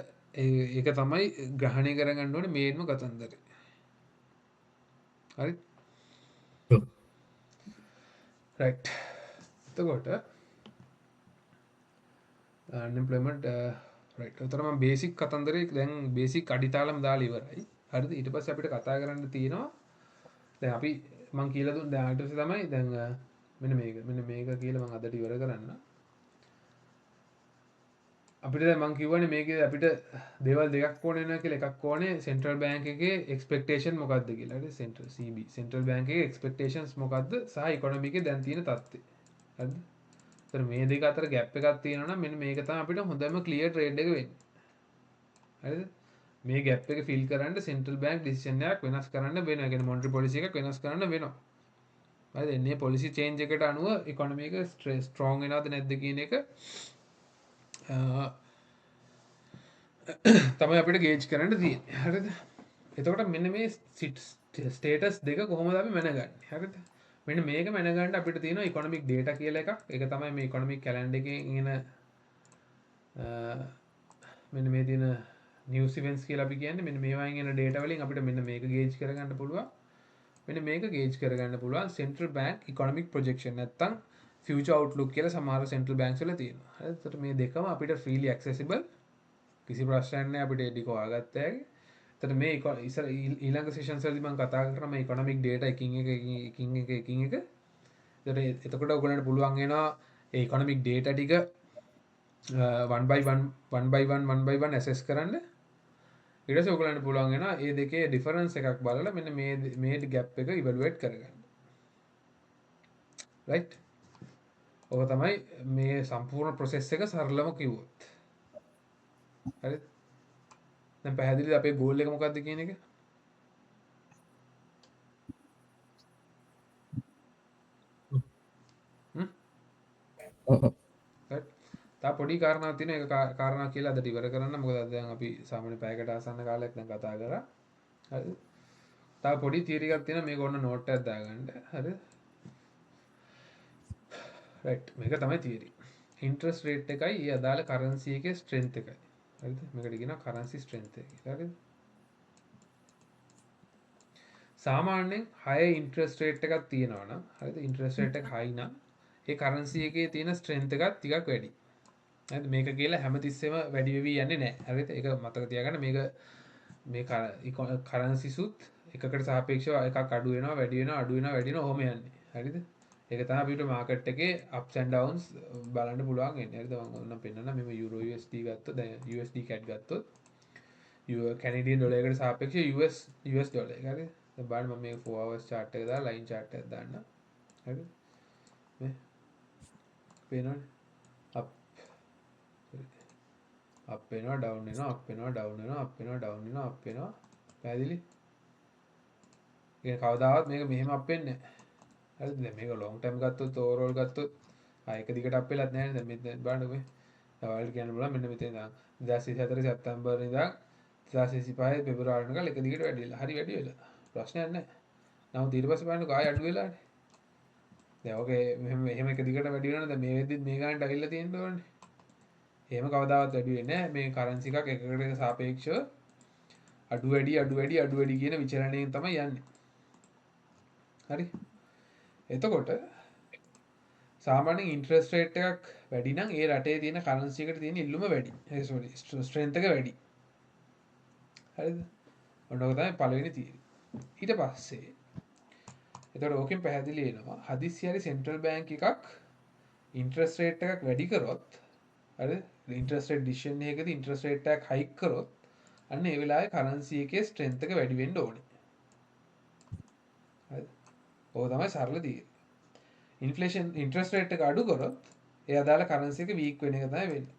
ඒක තමයි ග්‍රහණය කරගන්න ඕනේ මේන්ම කතන්දරේ. හරි? ඔව් right. එතකොට unemployment right. එතකොට මම බේසික් කතන්දරේ දැන් බේසික් අඩිතාලම දාලා ඉවරයි. හරිද? ඊට පස්සේ අපිට කතා කරන්න තියෙනවා දැන් අපි මම කියලා දුන්න දැන් ඊට පස්සේ තමයි දැන් මෙන්න මේක කියලා මම අදට ඉවර කරන්න. අපිට දැන් මම කියවනේ මේකේ අපිට දේවල් දෙකක් ඕනේ වෙනවා කියලා. එකක් ඕනේ central bank එකේ expectation මොකක්ද කියලා. හරි? central bank එකේ expectations මොකක්ද සහ economy එකේ දැන් තියෙන තත්ත්වය. හරිද? ඒතර මේ දෙක අතර gap එකක් තියෙනවා නම් මෙන්න මේක තමයි අපිට හොඳම clear trade එක වෙන්නේ. හරිද? මේ gap එක fill කරන්න central bank decision එකක් වෙනස් කරන්න වෙනවා. ඒ කියන්නේ monetary policy එකක් වෙනස් කරන්න වෙනවා. හරිද? එන්නේ policy change එකට අනුව economy එක strong වෙනවද නැද්ද කියන එක තමයි අපිට ගේජ් කරන්න තියෙන්නේ. හරිද? එතකොට මෙන්න මේ ස්ටේටස් දෙක කොහොමද අපි මැනගන්නේ? හරිද? මෙන්න මේක මැනගන්න අපිට තියෙනවා economic data කියලා එකක්. ඒක තමයි මේ economic calendar එකේ ඉගෙන මෙන්න මේ තියෙන news events කියලා අපි කියන්නේ. මෙන්න මේවායින් එන data වලින් අපිට මෙන්න මේක ගේජ් කරගන්න පුළුවන්. මෙන්න මේක ගේජ් කරගන්න පුළුවන් central bank economic projection නැත්තම් future outlook කියලා සමහර central banks වල තියෙනවා. හරිද? එතකොට මේ දෙකම අපිට freely accessible. කිසි ප්‍රශ්නයක් නැහැ අපිට එඩි හොයාගත්ත හැකි. එතකොට මේ ඉස්සර ඊළඟ sessions වලදී මම කතා කරා මේ economic data එකින් එක. එතකොට ඔයගොල්ලන්ට පුළුවන් වෙනවා ඒ economic data ටික one by one assess කරන්න. ඊට පස්සේ ඔයගොල්ලන්ට පුළුවන් වෙනවා මේ දෙකේ difference එකක් බලලා මෙන්න මේ gap එක evaluate කරගන්න. right? ඔක තමයි මේ සම්පූර්ණ process එක සරලම කිව්වොත්. හරිද? දැන් පැහැදිලිද අපේ goal එක මොකක්ද කියන එක? right. තා පොඩි කාරණාවක් තියෙනවා. ඒක කාරණා කියලා අදට ඉවර කරන්න. මොකද දැන් අපි සාමාන්‍ය පැයකට ආසන්න කාලයක් දැන් කතා කරා. හරිද? තා පොඩි තියරි එකක් තියෙනවා. මේක ඔන්න නෝට් එකක් දාගන්න. හරිද? right. මේක තමයි තියරි. interest rate එකයි ඒ අදාළ currency එකේ strength එකයි. හරිද? මේකට කියනවා currency strength එක කියලා. හරිද? සාමාන්‍යයෙන් high interest rate එකක් තියෙනවා නම් හරිද? interest rate එක high නම් ඒ currency එකේ තියෙන strength එකත් ටිකක් වැඩි. හරිද? මේක කියලා හැමතිස්සෙම වැඩි වෙවි යන්නේ නැහැ. හරිද? ඒක මතක තියාගන්න. මේ කරන්සිසුත් එකකට සාපේක්ෂව එකක් අඩු වෙනවා වැඩි වෙනවා අඩු වෙනවා වැඩි වෙනවා ඔහොම යන්නේ. හරිද? ඒක තමයි අපිට මාකට් එකේ ups and downs බලන්න පුළුවන් වෙන්නේ. හරිද? මම ඔන්නම් පෙන්නන්න මෙම euro USD ගත්තොත් දැන් USD CAD ගත්තොත් කැනඩියන් ඩොලර් එකට සාපේක්ෂව US ඩොලර් එක. හරිද? දැන් බලන්න මම මේ 4 hours chart එක දාලා line chart එකක් දාන්න. හරිද? මේ පේනවනේ. අප් වෙනවා ඩවුන් වෙනවා අප් වෙනවා ඩවුන් වෙනවා අප් වෙනවා ඩවුන් වෙනවා අප් වෙනවා. පැහැදිලි? ඒ කවදාවත් මේක මෙහෙම අප් වෙන්නේ නැහැ. හරිද? දැන් මේක ලොන්ග් ටර්ම් ගත්තොත් ඕවරෝල් ගත්තොත් එක දිගට අප් වෙලත් නැහැ නේද? මෙතන බලන්න මේ. ඔයාලට කියන්න බලන්න මෙන්න මෙතන ඉඳන් 2024 සැප්තැම්බර් ඉඳන් 2025 පෙබරවාරි වෙනකල් එක දිගට වැඩි වෙලා. හරි වැඩි වෙලා. ප්‍රශ්නයක් නැහැ. නමුත් ඊට පස්සේ බලන්නකෝ ආයෙ අඩු වෙලානේ. දැන් ඔකේ මෙහෙම එක දිගට වැඩි වෙනවනේ. දැන් මේ වෙද්දිත් මේ ගානට අවිල්ල තියෙන්න ඕනේ. එහෙම කවදාවත් වැඩි වෙන්නේ නැහැ. මේ කරන්සි එකක් එකකට සාපේක්ෂව අඩු වැඩි කියන විචලනයෙන් තමයි යන්නේ. හරි. එතකොට සාමාන්‍යයෙන් ඉන්ට්‍රස්ට් රේට් එකක් වැඩි නම් ඒ රටේ තියෙන කරන්සි එකට තියෙන ඉල්ලුම වැඩි. ස්ට්‍රෙන්ත් එක වැඩි. හරිද? ඔන්න ඔක තමයි පළවෙනි තියරි. ඊට පස්සේ එතකොට ඕකෙන් පැහැදිලි වෙනවා හදිස්සි හරි සෙන්ට්‍රල් බැංක් එකක් ඉන්ට්‍රස්ට් රේට් එකක් වැඩි කරොත් හරිද? ඉන්ට්‍රස්ට් රේට් ඩිසිෂන් එකකදී ඉන්ට්‍රස්ට් රේට් එකක් හයික් කරොත් අන්න ඒ වෙලාවේ කරන්සි එකේ ස්ට්‍රෙන්ත් එක වැඩි වෙන්න ඕනේ. හරිද? ඕක තමයි සරල තියරි. ඉන්ෆ්ලේෂන් ඉන්ට්‍රස්ට් රේට් එක අඩු කරොත් ඒ අදාළ කරන්සි එක වීක් වෙන එක තමයි වෙන්නේ.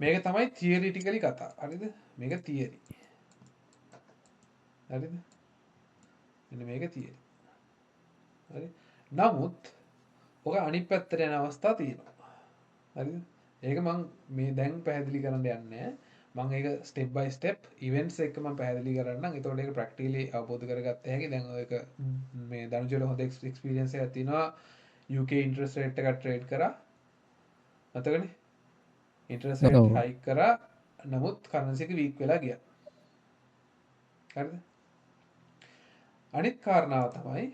මේක තමයි තියරිටිකලි කතාව. හරිද? මේක තියරි. හරිද? මෙන්න මේක තියරි. හරි. නමුත් ඔක අනිත් පැත්තට යන අවස්ථා තියෙනවා. හරිද? ඒක මම මේ දැන් පැහැදිලි කරන්න යන්නේ නැහැ. මම ඒක ස්ටෙප් බයි ස්ටෙප් ඉවෙන්ට්ස් එක මම පැහැදිලි කරන්නම්. එතකොට ඒක ප්‍රැක්ටිකලි අවබෝධ කරගත්ත හැකි. දැන් ඔයක මේ දනුජල හොඳ එක්ස්පීරියන්ස් එකක් තියෙනවා. UK ඉන්ට්‍රස්ට් රේට් එකක් ට්‍රේඩ් කරා. මතකනේ? ඉන්ට්‍රස්ට් රේට් හයික් කරා. නමුත් කරන්සි එක වීක් වෙලා ගියා. හරිද? අනිත් කාරණාව තමයි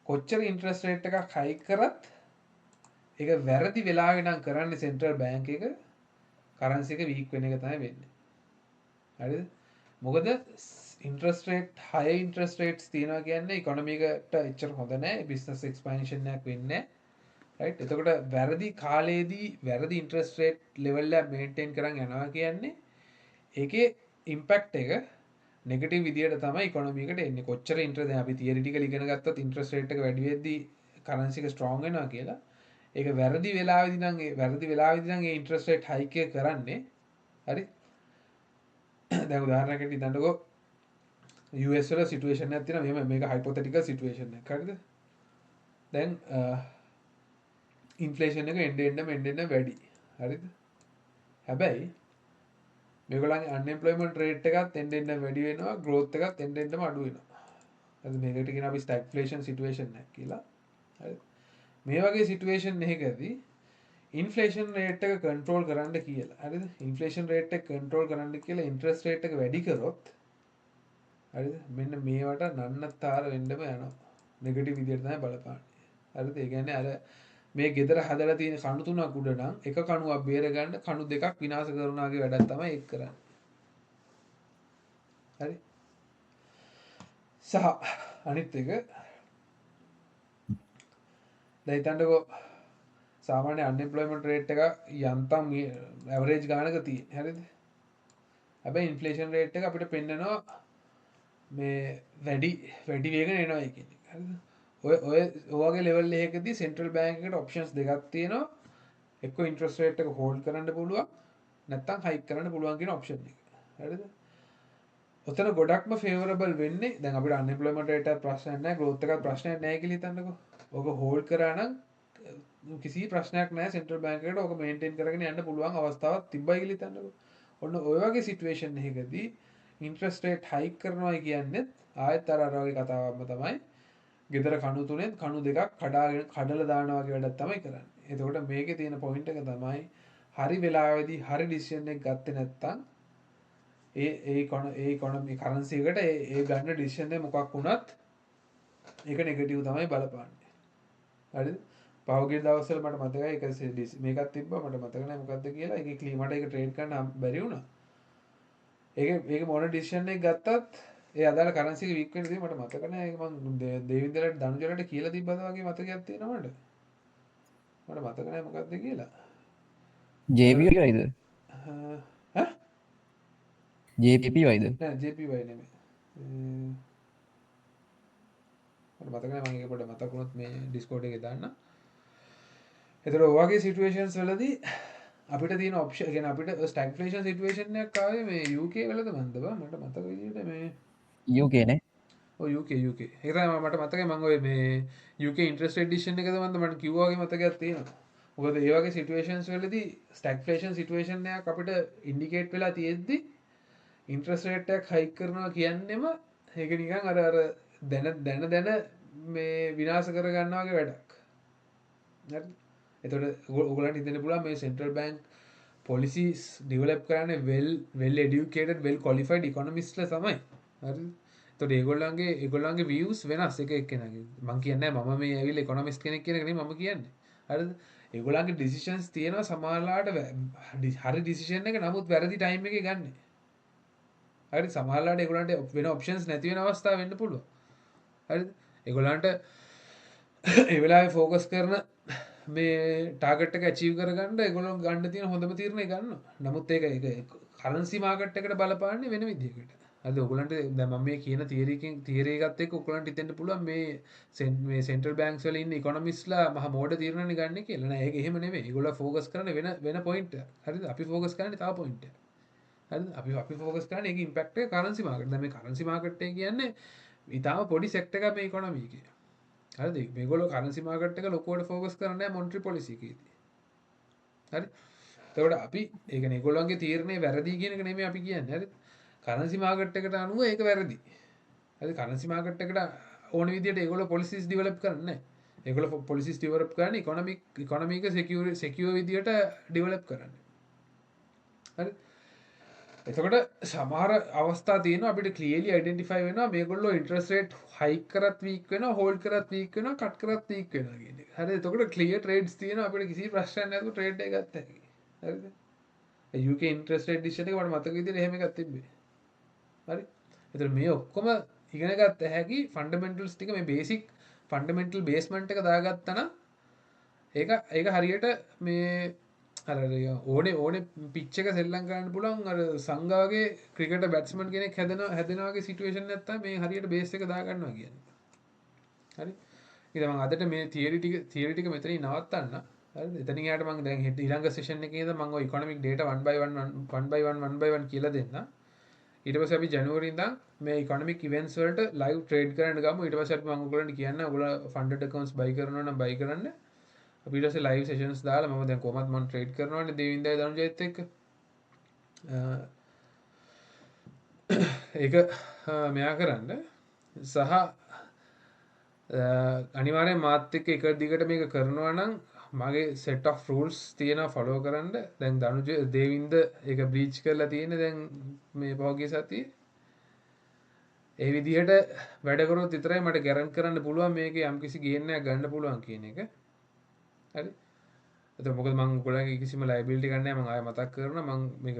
කොච්චර ඉන්ට්‍රස්ට් රේට් එකක් හයික් කරත් ඒක වැරදි වෙලාවෙ නම් කරන්නේ සෙන්ට්‍රල් බැංක් එක කරන්සි එක වීක් වෙන එක තමයි වෙන්නේ. හරිද? මොකද ඉන්ට්‍රස්ට් රේට් හයි ඉන්ට්‍රස්ට් රේට්ස් තියනවා කියන්නේ ඉකොනොමි එකට එච්චර හොඳ නැහැ. බිස්නස් එක්ස්පැන්ෂන් එකක් වෙන්නේ නැහැ. රයිට්? එතකොට වැරදි කාලයේදී වැරදි ඉන්ට්‍රස්ට් රේට් ලෙවල් එක මේන්ටේන් කරන් යනවා කියන්නේ ඒකේ ඉම්පැක්ට් එක නෙගටිව් විදියට තමයි ඉකොනොමි එකට එන්නේ. කොච්චර ඉන්ට්‍රස්ට් දැන් අපි තියරිටිකලි ඉගෙන ගත්තොත් ඉන්ට්‍රස්ට් රේට් එක වැඩි වෙද්දී කරන්සි එක ස්ට්‍රෝං වෙනවා කියලා. ඒක වැරදි වෙලාවෙදී නම් ඒ ඉන්ට්‍රස්ට් රේට් හයික් එක කරන්නේ. හරි? දැන් උදාහරණයකට හිතන්නකෝ US වල සිටුේෂන් එකක් තියෙනවා. මෙහෙම මේක හයිපොතටිකල් සිටුේෂන් එකක්. හරිද? දැන් ඉන්ෆ්ලේෂන් එක එන්න වැඩි. හරිද? හැබැයි මේගොල්ලන්ගේ අන්එම්ප්ලොයිමන්ට් රේට් එකත් එන්න වැඩි වෙනවා, growth එකත් එන්නම අඩු වෙනවා. හරිද? මේකට කියන අපි ස්ටැග්ෆ්ලේෂන් සිටුේෂන් එකක් කියලා. හරිද? මේ වගේ සිටුේෂන් එකකදී ඉන්ෆ්ලේෂන් රේට් එක කන්ට්‍රෝල් කරන්න කියලා. හරිද? ඉන්ෆ්ලේෂන් රේට් එක කන්ට්‍රෝල් කරන්න කියලා ඉන්ට්‍රස්ට් රේට් එක වැඩි කරොත් හරිද? මෙන්න මේවට නන්නත්තර වෙන්නම යනවා. නෙගටිව් විදියට තමයි බලපාන්නේ. හරිද? ඒ කියන්නේ අර මේ ගෙදර හදලා තියෙන කණු තුනක් උඩ නම් එක කණුවක් බේර ගන්න කණු දෙකක් විනාශ කරනවාගේ වැඩක් තමයි ඒක කරන්නේ. හරි? සහ අනිත් එක දැන් හිතන්නකෝ සාමාන්‍ය අන්එම්ප්ලොයිමන්ට් රේට් එක යන්තම් ඇවරේජ් ගානක තියෙන. හරිද? හැබැයි ඉන්ෆ්ලේෂන් රේට් එක අපිට පෙන්නනවා මේ වැඩි වේගන එනවා කියන එක. හරිද? ඔය වගේ ලෙවල් එකකදී සෙන්ට්‍රල් බැංක් එකට ඔප්ෂන්ස් දෙකක් තියෙනවා. එක්ක ඉන්ට්‍රස්ට් රේට් එක හෝල්ඩ් කරන්න පුළුවන් නැත්නම් හයික් කරන්න පුළුවන් කියන ඔප්ෂන් එක. හරිද? ඔතන ගොඩක්ම ෆේවරබල් වෙන්නේ දැන් අපිට අන්එම්ප්ලොයිමන්ට් රේට් එකත් ප්‍රශ්නයක් නැහැ, growth එකත් ප්‍රශ්නයක් නැහැ කියලා හිතන්නකෝ. ඔක හෝල්ඩ් කරා නම් කිසි ප්‍රශ්නයක් නැහැ සෙන්ට්‍රල් බැංක් එකට ඔක මේන්ටේන් කරගෙන යන්න පුළුවන් අවස්ථාවක් තිබ්බයි කියලා හිතන්නකෝ. ඔන්න ඔය වගේ සිටුේෂන් එකකදී ඉන්ට්‍රස්ට් රේට් හයික් කරනවා කියන්නේ ආයෙත් අර වගේ කතාවක්ම තමයි. ගෙදර කණු තුනෙන් කණු දෙකක් කඩලා දානවා වගේ වැඩක් තමයි කරන්නේ. එතකොට මේකේ තියෙන පොයින්ට් එක තමයි හරි වෙලාවෙදී හරි ඩිසිෂන් එක ගත්තේ නැත්නම් ඒ ඉකොනොමි කරන්සි එකට ඒ ගන්න ඩිසිෂන් එක මොකක් වුණත් ඒක නෙගටිව් තමයි බලපාන්නේ. හරිද? පෞගිල් දවස්වල මට මතකයි එක මේකත් තිබ්බා මට මතක නැහැ මොකද්ද කියලා. ඒකේ ක්ලීමට එක ට්‍රේඩ් කරන්න බැරි වුණා. ඒක මොන ඩිසිෂන් එක ගත්තත් ඒ අදාළ කරන්සි එක වීක් වෙන දේ මට මතක නැහැ. ඒක මං දේවින්දලට දනුජලට කියලා තිබ්බද වගේ මතකයක් තියෙනවා මට. මට මතක නැහැ මොකද්ද කියලා. ජේපී වයිද ඈ ජේපී වයිද නෑ JPY නෙමෙයි. මට මතක නැහැ මම ඒක පොඩ්ඩක් මතක් වුණොත් මේ Discord එකේ දාන්න. එතකොට ඔයගේ සිටුේෂන්ස් වලදී අපිට තියෙන ඔප්ෂන් කියන්නේ අපිට ස්ටැග්ෆ්ලේෂන් සිටුේෂන් එකක් ආවේ මේ UK වලද මන්ද බා මට මතක විදිහට මේ යුකේනේ ඔය UK ඒක තමයි මට මතකයි මම ඔය මේ UK ඉන්ටරෙස්ට් රේට් ඩිසිෂන් එකද මන්ද මට කිව්වා වගේ මතකයක් තියෙනවා. මොකද ඒ වගේ සිටුේෂන්ස් වලදී ස්ටැග්ෆ්ලේෂන් සිටුේෂන් එකක් අපිට ඉන්ඩිකේට් වෙලා තියෙද්දි ඉන්ටරෙස්ට් රේට් එකක් හයික් කරනවා කියන්නේම ඒක නිකන් අර දැන මේ විනාශ කර ගන්නවා වගේ වැඩක්. හරිද? එතකොට ඔයගොල්ලන්ට හිතෙන්න පුළුවන් මේ සෙන්ට්‍රල් බැංක් policies develop කරන්නේ well educated well qualified economistලා තමයි. හරිද? එතකොට ඒගොල්ලන්ගේ views වෙනස් එක එක්කෙනාගේ. මම කියන්නේ මම මේ ඇවිල්ලා economist කෙනෙක් කියන එක නෙමෙයි මම කියන්නේ. හරිද? ඒගොල්ලන්ගේ decisions තියෙනවා සමහරලාට හරි decision එක නමුත් වැරදි time එකේ ගන්න. හරිද? සමහරලාට ඒගොල්ලන්ට වෙන options නැති වෙන අවස්ථා වෙන්න පුළුවන්. හරිද? ඒගොල්ලන්ට ඒ වෙලාවේ focus කරන මේ ටාගට් එක achieve කරගන්න ඒගොල්ලෝ ගන්න තියෙන හොඳම තීරණය ගන්නවා. නමුත් ඒක currency market එකට බලපාන්නේ වෙන විදිහකට. හරිද? ඔයගොල්ලන්ට දැන් මම මේ කියන තියරි එකත් එක්ක ඔයගොල්ලන්ට හිතෙන්න පුළුවන් මේ සෙන්ට්‍රල් බැංක්ස් වල ඉන්න ඉකොනොමිස්ට්ලා මහ මෝඩ තීරණනේ ගන්න කියලා. නෑ ඒක එහෙම නෙමෙයි. ඒගොල්ලෝ focus කරන්නේ වෙන පොයින්ට් එකක්. හරිද? අපි focus කරන්නේ තව පොයින්ට් එකක්. හරිද? අපි focus කරන්නේ ඒකේ impact එක currency market. දැන් මේ currency market එක කියන්නේ ඊටාම පොඩි සෙක්ටර් එකක් මේ ඉකොනොමි එකේ. හරිද? මේගොල්ලෝ කරන්සි මාකට් එක ලොකුවට ફોකස් කරන්නේ නැහැ මොනිටරි පොලිසි එකේදී. හරි? එතකොට අපි ඒ කියන්නේ ඒගොල්ලන්ගේ තීරණේ වැරදි කියන එක නෙමෙයි අපි කියන්නේ. හරිද? කරන්සි මාකට් එකට අනුව ඒක වැරදි. හරි? කරන්සි මාකට් එකට ඕන විදිහට ඒගොල්ලෝ පොලිසිස් ඩෙවලොප් කරන්නේ නැහැ. ඒගොල්ලෝ පොලිසිස් ඩෙවලොප් කරන්නේ ඉකොනොමි එක සිකියුර් විදිහට ඩෙවලොප් කරන්නේ. හරි? එතකොට සමහර අවස්ථා තියෙනවා අපිට ක්ලියර්ලි අයිඩෙන්ටිෆයි වෙනවා මේගොල්ලෝ ඉන්ටරෙස්ට් රේට් හයික් කරත් වීක් වෙනවා හෝල්ඩ් කරත් වීක් වෙනවා කට් කරත් වීක් වෙනවා කියන එක. හරිද? එතකොට ක්ලියර් ට්‍රේඩ්ස් තියෙනවා අපිට කිසි ප්‍රශ්නයක් නැතුව ට්‍රේඩ් එක ගන්න හැකි. හරිද? UK ඉන්ටරෙස්ට් රේට් ඩිසිෂන් එක මට මතක විදිහට එහෙම එකක් තිබ්බේ. හරි? එතකොට මේ ඔක්කොම ඉගෙන ගත්ත හැකි ෆන්ඩමෙන්ටල්ස් ටික මේ බේසික් ෆන්ඩමෙන්ටල් බේස්මන්ට් එක දාගත්තා නම් ඒක හරියට මේ අර ඕනේ පිච් එක සෙල්ලම් කරන්න පුළුවන් අර සංගාගේ ක්‍රිකට් බැට්ස්මන් කෙනෙක් හැදෙනා වගේ සිටුේෂන් නැත්තම් මේ හරියට බේස් එක දා ගන්නවා කියන්නේ. හරි. ඉතින් මම අදට මේ තියරි ටික මෙතනින් නවත්තන්න. හරිද? එතනින් යාට මම දැන් ඊළඟ සෙෂන් එකේ ඉඳන් මම ඔය ඉකොනොමික් ඩේටා 1 by 1 කියලා දෙන්න. ඊට පස්සේ අපි ජනවාරි ඉඳන් මේ ඉකොනොමික් ඉවෙන්ට්ස් වලට ලයිව් ට්‍රේඩ් කරන්න ගමු. ඊට පස්සේ අපි මම ඔයගොල්ලන්ට කියන්න ඔයගොල්ලෝ ෆන්ඩඩ් accounts buy කරනවා නම් buy කරන්න. අපි ඊට පස්සේ ලයිව් සෙෂන්ස් දාලා මම දැන් කොහොමද මම ට්‍රේඩ් කරනවානේ දේවින්දයි දනුජයත් එක්ක. ඒක මෙයා කරන්න සහ අනිවාර්යෙන් මාත් එක්ක එක දිගට මේක කරනවා නම් මගේ set of rules තියෙනවා follow කරන්න. දැන් දනුජ දේවින්ද ඒක බ්‍රීච් කරලා තියෙන්නේ දැන් මේ පහුගිය සතියේ. ඒ විදිහට වැඩ කරොත් විතරයි මට ගැරන්ට් කරන්න පුළුවන් මේකේ යම්කිසි ගේන් එකක් ගන්න පුළුවන් කියන එක. හරි? එතකොට මොකද මම ඔයගොල්ලන්ගේ කිසිම ලයබිලිටි ගන්න නැහැ. මම ආයෙ මතක් කරනවා මම මේක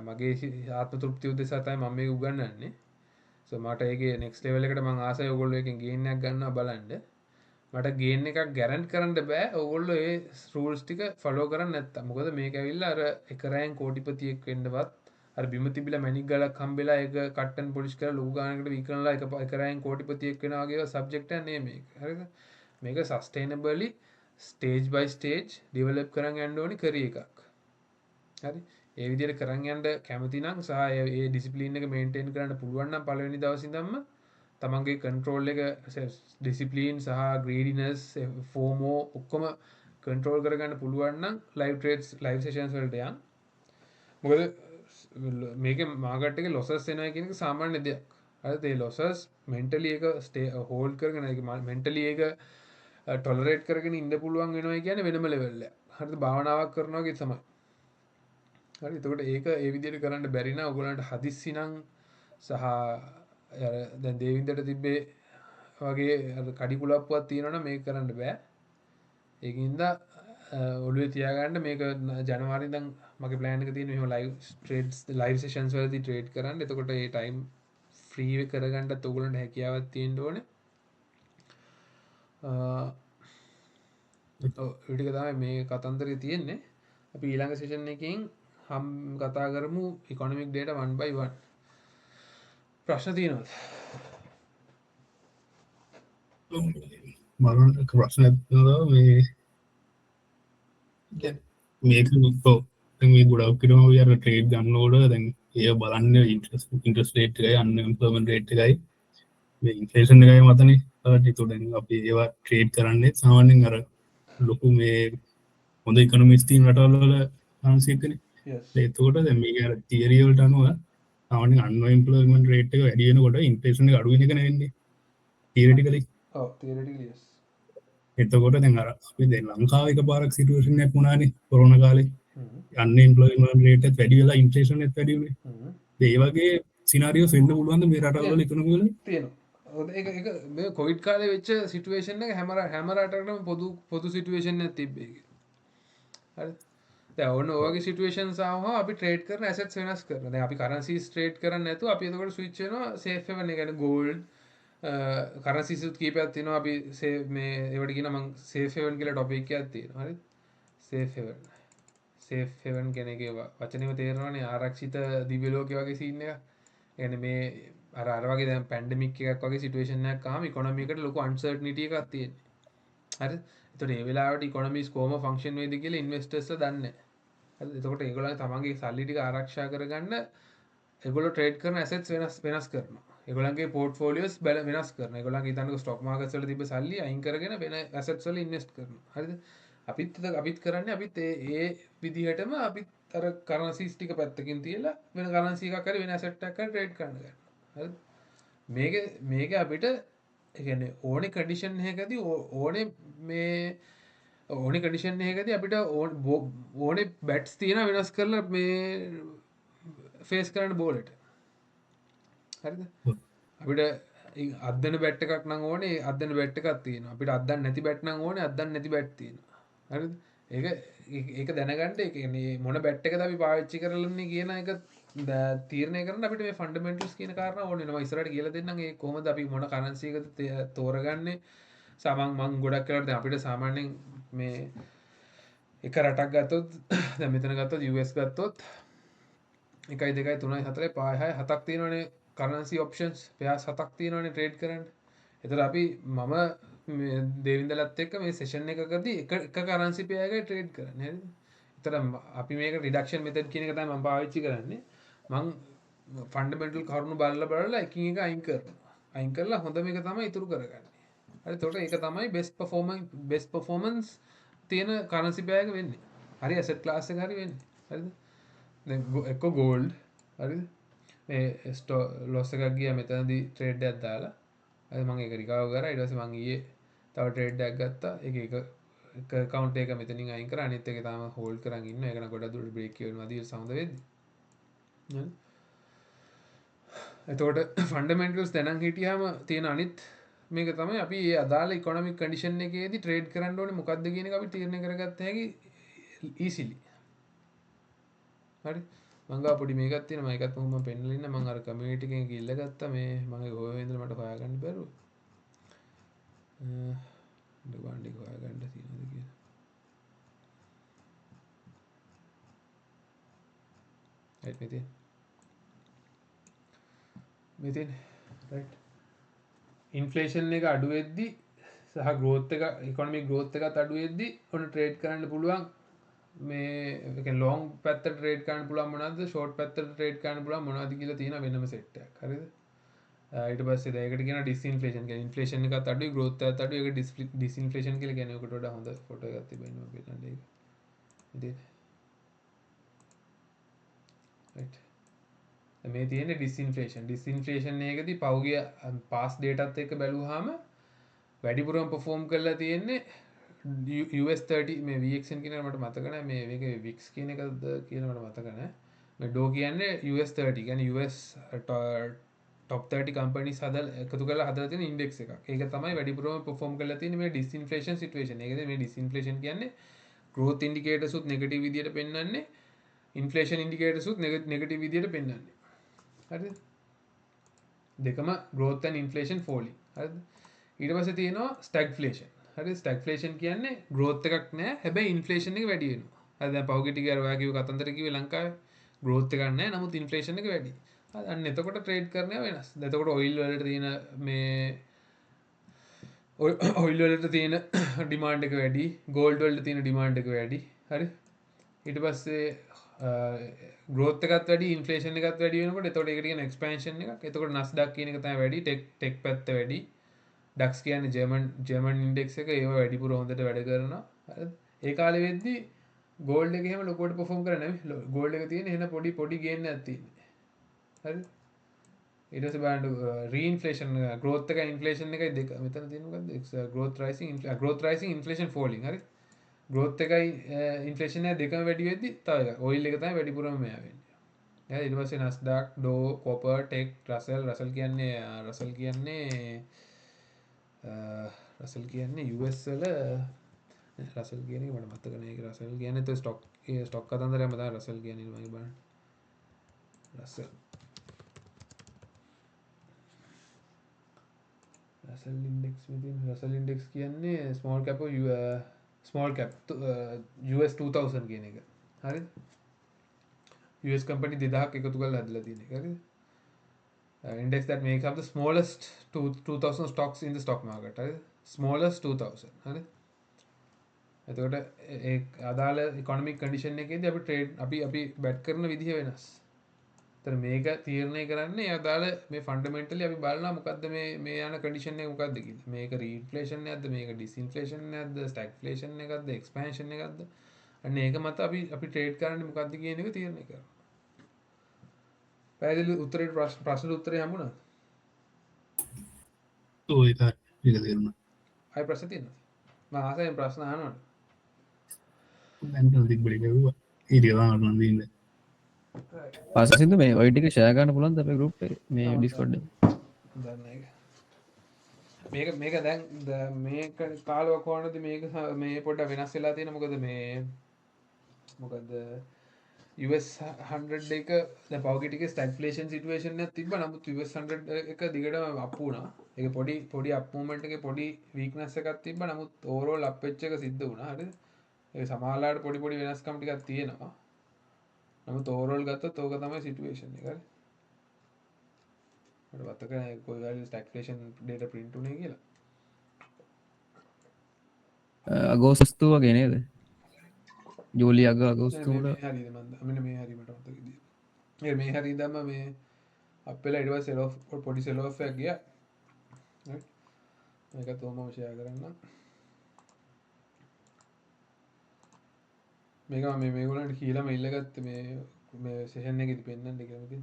මගේ ආත්ම තෘප්තිය උදෙසා තමයි මම මේක උගන්වන්නේ. so මට ඒකේ next level එකට මම ආසයි ඔයගොල්ලෝ එකෙන් ගේන් එකක් ගන්නවා බලන්න. මට ගේන් එකක් ගැරන්ට් කරන්න බෑ ඔයගොල්ලෝ ඒ rules ටික follow කරන්නේ නැත්තම්. මොකද මේක ඇවිල්ලා අර එක රෑන් කෝටිපතියෙක් වෙන්නවත් අර බිම තිබිලා මැණික් ගලක් හම්බෙලා ඒක කට්ටන් පොලිෂ් කරලා ලොකු ගානකට විකරනලා එක රෑන් කෝටිපතියෙක් වෙනවා වගේ සබ්ජෙක්ට් එකක් නෙමෙයි මේක. හරිද? මේක sustainably ස්ටේජ් බයි ස්ටේජ් ඩෙවලොප් කරන් යන්න ඕනි කරි එකක්. හරි? ඒ විදිහට කරන් යන්න කැමති නම් සහ ඒ ඩිසිප්ලින් එක මේන්ටේන් කරන්න පුළුවන් නම් පළවෙනි දවසේ ඉඳන්ම තමන්ගේ කන්ට්‍රෝල් එක ඩිසිප්ලින් සහ ග්‍රීඩිනස් FOMO ඔක්කොම කන්ට්‍රෝල් කරගන්න පුළුවන් නම් ලයිව් ට්‍රේඩ්ස් ලයිව් සෙෂන්ස් වලට යන්න. මොකද මේකේ මාකට් එකේ ලොසස් එනවා කියන එක සාමාන්‍ය දෙයක්. හරිද? ඒ ලොසස් මෙන්ටලි එක හෝල්ඩ් කරගෙන ඒක මෙන්ටලි එක ටොලරේට් කරගෙන ඉන්න පුළුවන් වෙනවා කියන්නේ වෙනම ලෙවල් එකක්. හරිද? භාවනාවක් කරනවා වගේ තමයි. හරි? එතකොට ඒක ඒ විදිහට කරන්න බැරි නම් ඔයගොල්ලන්ට හදිස්සි නම් සහ දැන් දේවින්දට තිබ්බේ වගේ අර කඩි කුලප්පුවක් තියෙනවනම් මේක කරන්න බෑ. ඒකින්ද ඔලුවේ තියාගන්න මේක ජනවාරි දම් මගේ ප්ලෑන්ක තියන මෙම ලයි් ට්‍රේඩ් ලයි් සේෂන්ස් වලදි ට්‍රේඩ් කරන්න එතකොට ඒ ටයිම් ෆ්‍රී කරගන්නට තුගලට හැකියාවත් තියෙන් ඕන විටික තමයි මේ කතන්දර තියෙන්නේ අපි ඊළඟ සේෂන් එකින් හම් කතා කරමු ඉකොනමික් ඩේට 1/1 ප්‍රශ්න තියනොත් මරණ ප්‍රශ්න මේ මේක පෝ මේ ගොඩක් කරම යාර ට්‍රේඩ් ගන්නෝඩ දැන් ඒ බලන්න ඉන්ට්‍රස් රේට් එකයි අන්න ඉම්පලමෙන්ට් රේට් එකයි ඉන්ෆලේෂන් එකයි මතන තු දැන් අප ඒවා ට්‍රේඩ් කරන්නේ සාමාන්‍යෙන් අර ලොකු මේ හොඳ ඉකනමිස්තීන් රටවල්ල ආන්සිකන ඒතකොට දැ මේ තිරියවලට අනුව ආන අන්න ඉම්පලමෙන්ට් රේට් එක වැඩියනකොට ඉන්පේෂන අඩුවන කනන්නේ තීරටිකලි එතකොට දැන් අර අපි දැන් ලංකාවක පාරක් සිටුවේෂන් එකක් වුණානේ කොරෝනා කාලේ අන්න එම්ප්ලොයිමන්ට් රේට් එක වැඩි වෙලා ඉන්ෆ්ලේෂන් එකත් වැඩි වුණේ ඒ වගේ සිනාරියෝස් වෙන්න පුළුවන්ද මේ රටවල ඉකනොමි වල තියෙනවා කොවිඩ් කාලේ වෙච්ච සිටුවේෂන් එක හැම රටකටම පොදු සිටුවේෂන් එකක් තිබ්බේ හරි දැන් ඔන්න ඔයගේ සිටුවේෂන්ස් ආවම අපි ට්‍රේඩ් කරන ඇසෙට්ස් වෙනස් කරනවා දැන් අපි කරන්සිස් ට්‍රේඩ් කරන්නේ නැතුව අපි එතකොට ස්විච් වෙනවා සේෆ් හෙවන් එක කියන්නේ ගෝල්ඩ් කරන්සිසුත් කීපයක් තියෙනවා අපි මේ ඒවට කියන මම සේෆ් හෙවන් කියලා ටොපික් එකක් තියෙනවා හරි සේෆ් හෙවන් කියන එකේ වචනේම තේරෙනවනේ ආරක්ෂිත දිව්‍ය ලෝකේ වගේ සීන් එක. يعني මේ අර වගේ දැන් පැන්ඩමික් එකක් වගේ සිටුේෂන් එකක් ආවම ඉකොනොමි එකට ලොකු අන්සර්ටනිටි එකක් තියෙනවා. හරිද? එතකොට මේ වෙලාවට ඉකොනොමිස් කොහොම ෆන්ක්ෂන් වෙයිද කියලා ඉන්වෙස්ටර්ස්ලා දන්නේ නැහැ. හරිද? එතකොට ඒගොල්ලෝ තමන්ගේ සල්ලි ටික ආරක්ෂා කරගන්න ඒගොල්ලෝ ට්‍රේඩ් කරන ඇසෙට්ස් වෙනස් කරනවා. ඒගොල්ලන්ගේ පෝර්ට්ෆෝලියෝස් වෙනස් කරනවා. ඒගොල්ලන්ගේ ඊතනක ස්ටොක් මාකට්ස් වල තිබ්බ සල්ලි අයින් කරගෙන වෙන ඇසෙට්ස් වල ඉන්වෙස්ට් කරනවා. හරිද? අපිත් කරන්නේ අපිත් ඒ විදිහටම අපිත් අර කරන්සිස් ටික පැත්තකින් තියලා වෙන කරන්සි එකක් හරි වෙන ඇසෙට් එකක් හරි ට්‍රේඩ් කරන්න ගන්නවා. හරිද? මේක අපිට ඒ කියන්නේ ඕනේ කන්ඩිෂන් එකකදී ඕනේ කන්ඩිෂන් එකකදී අපිට ඕනේ බැට්ස් තියෙන වෙනස් කරලා මේ ෆේස් කරන්න බෝලට. හරිද? අපිට අද්දන බැට් එකක් නම් ඕනේ අද්දන බැට් එකක් තියෙනවා. අපිට අද්දන්න නැති බැට් නම් ඕනේ අද්දන්න නැති බැට් තියෙනවා. හරිද? ඒක දැනගන්න ඒ කියන්නේ මොන බැට් එකද අපි පාවිච්චි කරලන්නේ කියන එක තීරණය කරන්න අපිට මේ ෆන්ඩමෙන්ටල්ස් කියන කාරණා ඕනේ වෙනවා. ඉස්සරහට කියලා දෙන්නම් ඒ කොහොමද අපි මොන කරන්සි එකද තෝරගන්නේ. මං ගොඩක් වෙලාවට දැන් අපිට සාමාන්‍යයෙන් මේ එක රටක් ගත්තොත් දැන් මෙතන ගත්තොත් US ගත්තොත් 1 2 3 4 5 6 7ක් තියෙනවනේ කරන්සි ඔප්ෂන්ස් පෙයාස් 7ක් තියෙනවනේ ට්‍රේඩ් කරන්න. ඒතර අපි මම දේවින්දලත් එක්ක මේ සෙෂන් එකකදී එක කරන්සි පෙයා එකයි ට්‍රේඩ් කරන්නේ. හරිද? ඒතර අපි මේක රිඩක්ෂන් මෙතඩ් කියන එක තමයි මම පාවිච්චි කරන්නේ. මං ෆන්ඩමෙන්ටල් කරුණු බලලා එකින් එක අයින් කරනවා. අයින් කරලා හොඳ මේක තමයි ඉතුරු කරගන්නේ. හරි එතකොට ඒක තමයි බෙස්ට් පර්ෆෝමන්ස් තියෙන කරන්සි පෙයා එක වෙන්නේ. හරි ඇසෙට් ක්ලාස් එක හරි වෙන්නේ. හරිද? දැන් එක්ක ගෝල්ඩ් හරිද? මේ ලොස් එකක් ගියා මෙතනදී ට්‍රේඩ් එකක් දාලා අද මම ඒක රිකවර් කරා ඊට පස්සේ මම ඊයේ තව ට්‍රේඩ් එකක් ගත්තා ඒක account එක මෙතනින් අයින් කරා අනිත් එක තාම හෝල්ඩ් කරන් ඉන්නවා ඒක නම් ගොඩක් දුරට බ්‍රේක් වෙනවා දී සමුද වෙද්දි හරි එතකොට ෆන්ඩමෙන්ටල්ස් දැනන් හිටියාම තියෙන අනිත් මේක තමයි අපි මේ අදාළ ඉකොනොමික් කන්ඩිෂන් එකේදී ට්‍රේඩ් කරන්න ඕනේ මොකක්ද කියන එක අපි තීරණය කරගත්ත හැකි ඊසිලි හරි මං ගාව පොඩි මේකක් තියෙනවා මම ඒකත් මම පෙන්නලා ඉන්න මම අර කමියුනිටි එකෙන් ගිහිල්ලා ගත්තා මේ මම ඔය ඉඳලා මට හොයාගන්න බැරුව ඩුගාන්ඩි හොයාගන්න තියෙනවද කියලා රයිට් මෙතන රයිට් ඉන්ෆ්ලේෂන් එක අඩු වෙද්දි සහ growth එක ඉකොනොමික් growth එකත් අඩු වෙද්දි ඔන්න ට්‍රේඩ් කරන්න පුළුවන් මේ ලොං පැත්තට ට්‍රේඩ් කරන්න පුළුවන් මොනවද ෂෝට් පැත්තට ට්‍රේඩ් කරන්න පුළුවන් මොනවද කියලා තියෙන වෙනම සෙට් එකක් හරිද ඊට පස්සේ ඒකට කියනවා ඩිස්ඉන්ෆ්ලේෂන් කියලා ඉන්ෆ්ලේෂන් එකත් අඩුයි growth එකත් අඩුයි ඒක ඩිස්ඉන්ෆ්ලේෂන් කියලා කියන්නේ ඔකට වඩා හොඳ ෆොටෝ එකක් තිබෙනවා මම පෙන්නන්නේ ඒක ඉතින් රයිට් මේ තියෙන්නේ ඩිස්ඉන්ෆ්ලේෂන් එකදී පෞගිය පාස් ඩේටාත් එක්ක බැලුවාම වැඩිපුරම perform කරලා තියෙන්නේ US 30 මේ VXN කියන එක මට මතක නැහැ මේ මේකේ VIX කියන එකද කියලා මට මතක නැහැ මේ ඩෝ කියන්නේ US 30 කියන්නේ US top 30 companies හදලා එකතු කරලා හදලා තියෙන ඉන්ඩෙක්ස් එකක්. ඒක තමයි වැඩිපුරම perform කරලා තියෙන්නේ මේ disinflation situation. ඒකද මේ disinflation කියන්නේ growth indicators උත් negative විදියට පෙන්වන්නේ, inflation indicators උත් negative විදියට පෙන්වන්නේ. හරිද? දෙකම growth and inflation falling. හරිද? ඊට පස්සේ තියෙනවා stagflation. හරිද? stagflation කියන්නේ growth එකක් නැහැ, හැබැයි inflation එක වැඩි වෙනවා. හරිද? දැන් පහුගිය ටිකේ අර ඔයා කිව්ව කතන්දර කිව්වේ ලංකාවේ growth එකක් නැහැ, නමුත් inflation එක වැඩි. අන්න එතකොට ට්‍රේඩ් කරන වෙනස්. එතකොට ඔයිල් වලට තියෙන මේ ඔයිල් වලට තියෙන ඩිමාන්ඩ් එක වැඩි, ගෝල්ඩ් වලට තියෙන ඩිමාන්ඩ් එක වැඩි. හරි? ඊට පස්සේ growth එකත් වැඩි, ඉන්ෆ්ලේෂන් එකත් වැඩි වෙනකොට එතකොට ඒකට කියන එක්ස්පැන්ෂන් එකක්. එතකොට Nasdaq කියන එක තමයි වැඩි, ටෙක් පැත්ත වැඩි. DAX කියන්නේ ජර්මන් ඉන්ඩෙක්ස් එක, ඒව වැඩිපුර හොඳට වැඩ කරනවා. හරිද? ඒ කාලේ වෙද්දි ගෝල්ඩ් එක එහෙම ලොකුවට perform කරන්නේ නැහැ. ගෝල්ඩ් එක තියෙන එහෙන පොඩි ගේන් එකක් තියෙන්නේ. හරි? ඊට පස්සේ බලන්න රීඉන්ෆ්ලේෂන් growth එක ඉන්ෆ්ලේෂන් එකයි දෙක මෙතන තියෙන මොකද්ද growth rising inflation falling. හරි? growth එකයි ඉන්ෆ්ලේෂන් එක දෙකම වැඩි වෙද්දි තව එකක් ඔයිල් එක තමයි වැඩිපුරම මෙයා වෙන්නේ. හරි? ඊට පස්සේ Nasdaq, Dow, Copper, Tech, Russell කියන්නේ US වල රසල් කියන එක මට මතක නෑ. ඒක රසල් කියන්නේ તો ස්ටොක් කතන්දරයම තමයි රසල් කියන්නේ මම බලන්න. රසල් ඉන්ඩෙක්ස් කියන්නේ ස්මෝල් කැප් US 2000 කියන එක. හරිද? US company 2000ක් එකතු කරලා හදලා තියෙන එක. හරිද? Index that makes up the smallest 2000 stocks in the stock market. හරිද? smallest 2000. හරිද? එතකොට ඒ අදාළ ඉකොනොමික් කන්ඩිෂන් එකේදී අපි බැට් කරන විදිහ වෙනස්. ඒතර මේක තීරණය කරන්නේ අදාළ මේ ෆන්ඩමෙන්ටලි අපි බලනවා මොකද්ද මේ යන කන්ඩිෂන් එක මොකද්ද කියලා. මේක රීඉන්ෆ්ලේෂන් එකක්ද, මේක ඩිස්ඉන්ෆ්ලේෂන් එකක්ද, ස්ටැග්ෆ්ලේෂන් එකක්ද, එක්ස්පැන්ෂන් එකක්ද? අන්න ඒක මත අපි ට්‍රේඩ් කරන්නේ මොකද්ද කියන එක තීරණය කරනවා. පැහැදිලි උත්තරේ ප්‍රශ්න උත්තරේ හම්බුණාද? ඔව් ඒක තේරුණා. ආයි ප්‍රශ්න තියෙනවද? මම ආසයෙන් ප්‍රශ්න අහනවා. දැන් තිබ්බලි කරුවා. ඊට ගානක් නම් දින්නේ. පසසිදු මේ ඔය ටික ෂෙයා කරන්න පුළුවන්ද අපේ group එකේ මේ Discord එකේ? දන්න එක. මේක දැන් මේක කාලවක වුණාද මේක මේ පොඩ්ඩක් වෙනස් වෙලා තියෙන මොකද US 100 එක දැන් පහුගිය ටිකේ ස්ටැග්ෆ්ලේෂන් සිටුේෂන් එකක් තිබ්බා. නමුත් US 100 එක දිගටම අප් වුණා. ඒක පොඩි අප් මූවමන්ට් එකේ පොඩි වීක්නස් එකක් තිබ්බා. නමුත් ඕවරෝල් අප් වෙච්ච එක සිද්ධ වුණා. හරිද? ඒ සමානලාට පොඩි වෙනස්කම් ටිකක් තියෙනවා. නමුත් ඕවරෝල් ගත්තොත් ඕක තමයි සිටුේෂන් එක. හරි? මට මතක නෑ කොයි වෙලාවෙ ස්ටැග්ෆ්ලේෂන් ඩේටා print උනේ කියලා. අගෝස්තු වගේ නේද? ජූලි අගෝස්තු වල මේ හරියද මෙන්න මේ හරිය මට මතක ඉදී. මේ හරියදම මේ අප් වෙලා ඊට පස්සේ සෙල් ඔෆ් පොඩි සෙල් ඔෆ් එකක් ගියා. හරි. මේක තෝමම ෂෙයා කරන්න. මේක මම මේගොල්ලන්ට කියලාම ඉල්ලගත්තේ මේ සෙෂන් එකේදී පෙන්නන්න කියලා මෙතන.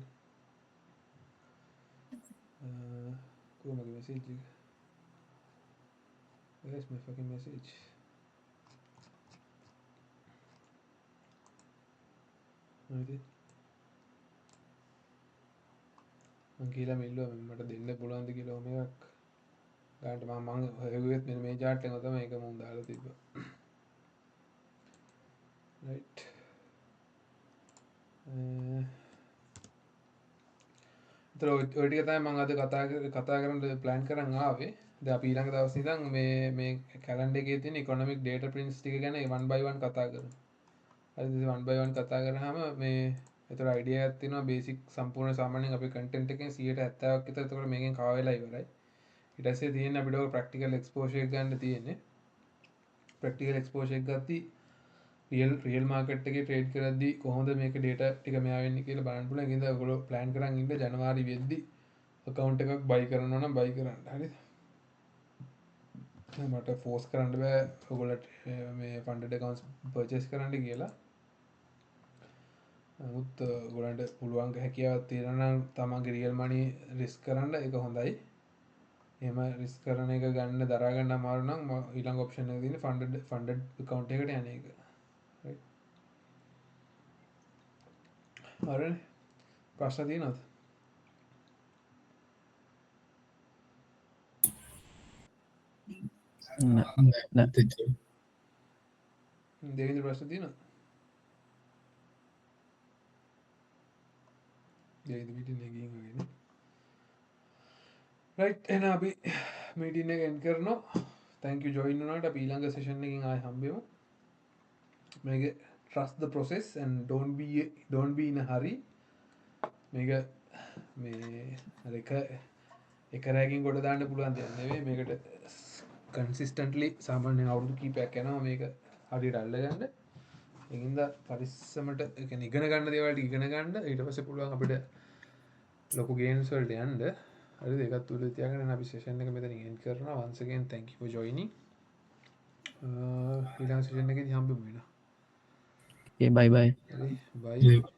කොහමද මෙසේජ් එක? Where's my fucking message? හරිද? මං කියලා මෙල්ලුවා මට දෙන්න පුළුවන්ද කියලා ඔහොම එකක්. ගානට මම හෙව්වෙත් මෙන්න මේ chart එක තමයි ඒක මම දාලා තිබ්බා. right. ඒතර ඔය ටික තමයි මම අද කතා කරන්න plan කරන් ආවේ. දැන් අපි ඊළඟ දවසේ ඉඳන් මේ කැලෙන්ඩර් එකේ තියෙන economic data prints ටික ගැන one by one කතා කරමු. හරිද? one by one කතා කරාම මේ ඒතර idea එකක් තියෙනවා basic සම්පූර්ණ සාමාන්‍යයෙන් අපේ content එකෙන් 70%ක් විතර ඒතකොට මේකෙන් කව වෙලා ඉවරයි. ඊට පස්සේ තියෙන අපිට ඔය practical exposure එක ගන්න තියෙන්නේ. practical exposure එක ගත්තී රියල් මාකට් එකේ ට්‍රේඩ් කරද්දී කොහොමද මේක data ටික මෙයා වෙන්නේ කියලා බලන්න පුළුවන්. ඒකින්ද ඔයගොල්ලෝ plan කරන් ඉන්න ජනවාරි වෙද්දි account එකක් buy කරනවා නම් buy කරන්න. හරිද? මට force කරන්න බෑ ඔයගොල්ලන්ට මේ funded accounts purchase කරන්න කියලා. නමුත් ඔයගොල්ලන්ට පුළුවන් හැකියාවක් තියෙනවා නම් තමන්ගේ රියල් money risk කරන්න ඒක හොඳයි. එහෙම risk කරන එක ගන්න දරා ගන්න අමාරු නම් ඊළඟ option එක තියෙන්නේ funded account එකට යන එක. right? හරිනේ. ප්‍රශ්න තියෙනවද? දෙවිඳ ප්‍රශ්න තියෙනවා රයිට් එන අපි මීටින් එක එන්ඩ් කරනවා තැංක යු ජොයින් වුණාට අපි ඊළඟ සෙෂන් එකකින් ආයෙ හම්බෙමු මේක trust the process and don't be in a hurry මේක මේ අර එක රැකින් ගොඩ දාන්න පුළුවන් දෙයක් නෙවෙයි මේකට කන්සිස්ටන්ට්ලි සාමාන්‍යයෙන් අවුරුදු කීපයක් යනවා මේක හරියට අල්ලගන්න ඒකින්ද පරිස්සමට ඒ කියන්නේ ඉගෙන ගන්න දේවල් ඉගෙන ගන්න ඊට පස්සේ පුළුවන් අපිට ලොකු ගේම්ස් වලට යන්න හරිද ඒකත් උඩ තියාගෙන අපි සෙෂන් එක මෙතනින් එන්ඩ් කරනවා once again thank you for joining ඊළඟ සෙෂන් එකේදී හම්බෙමු වෙනවා බයි බයි හරි bye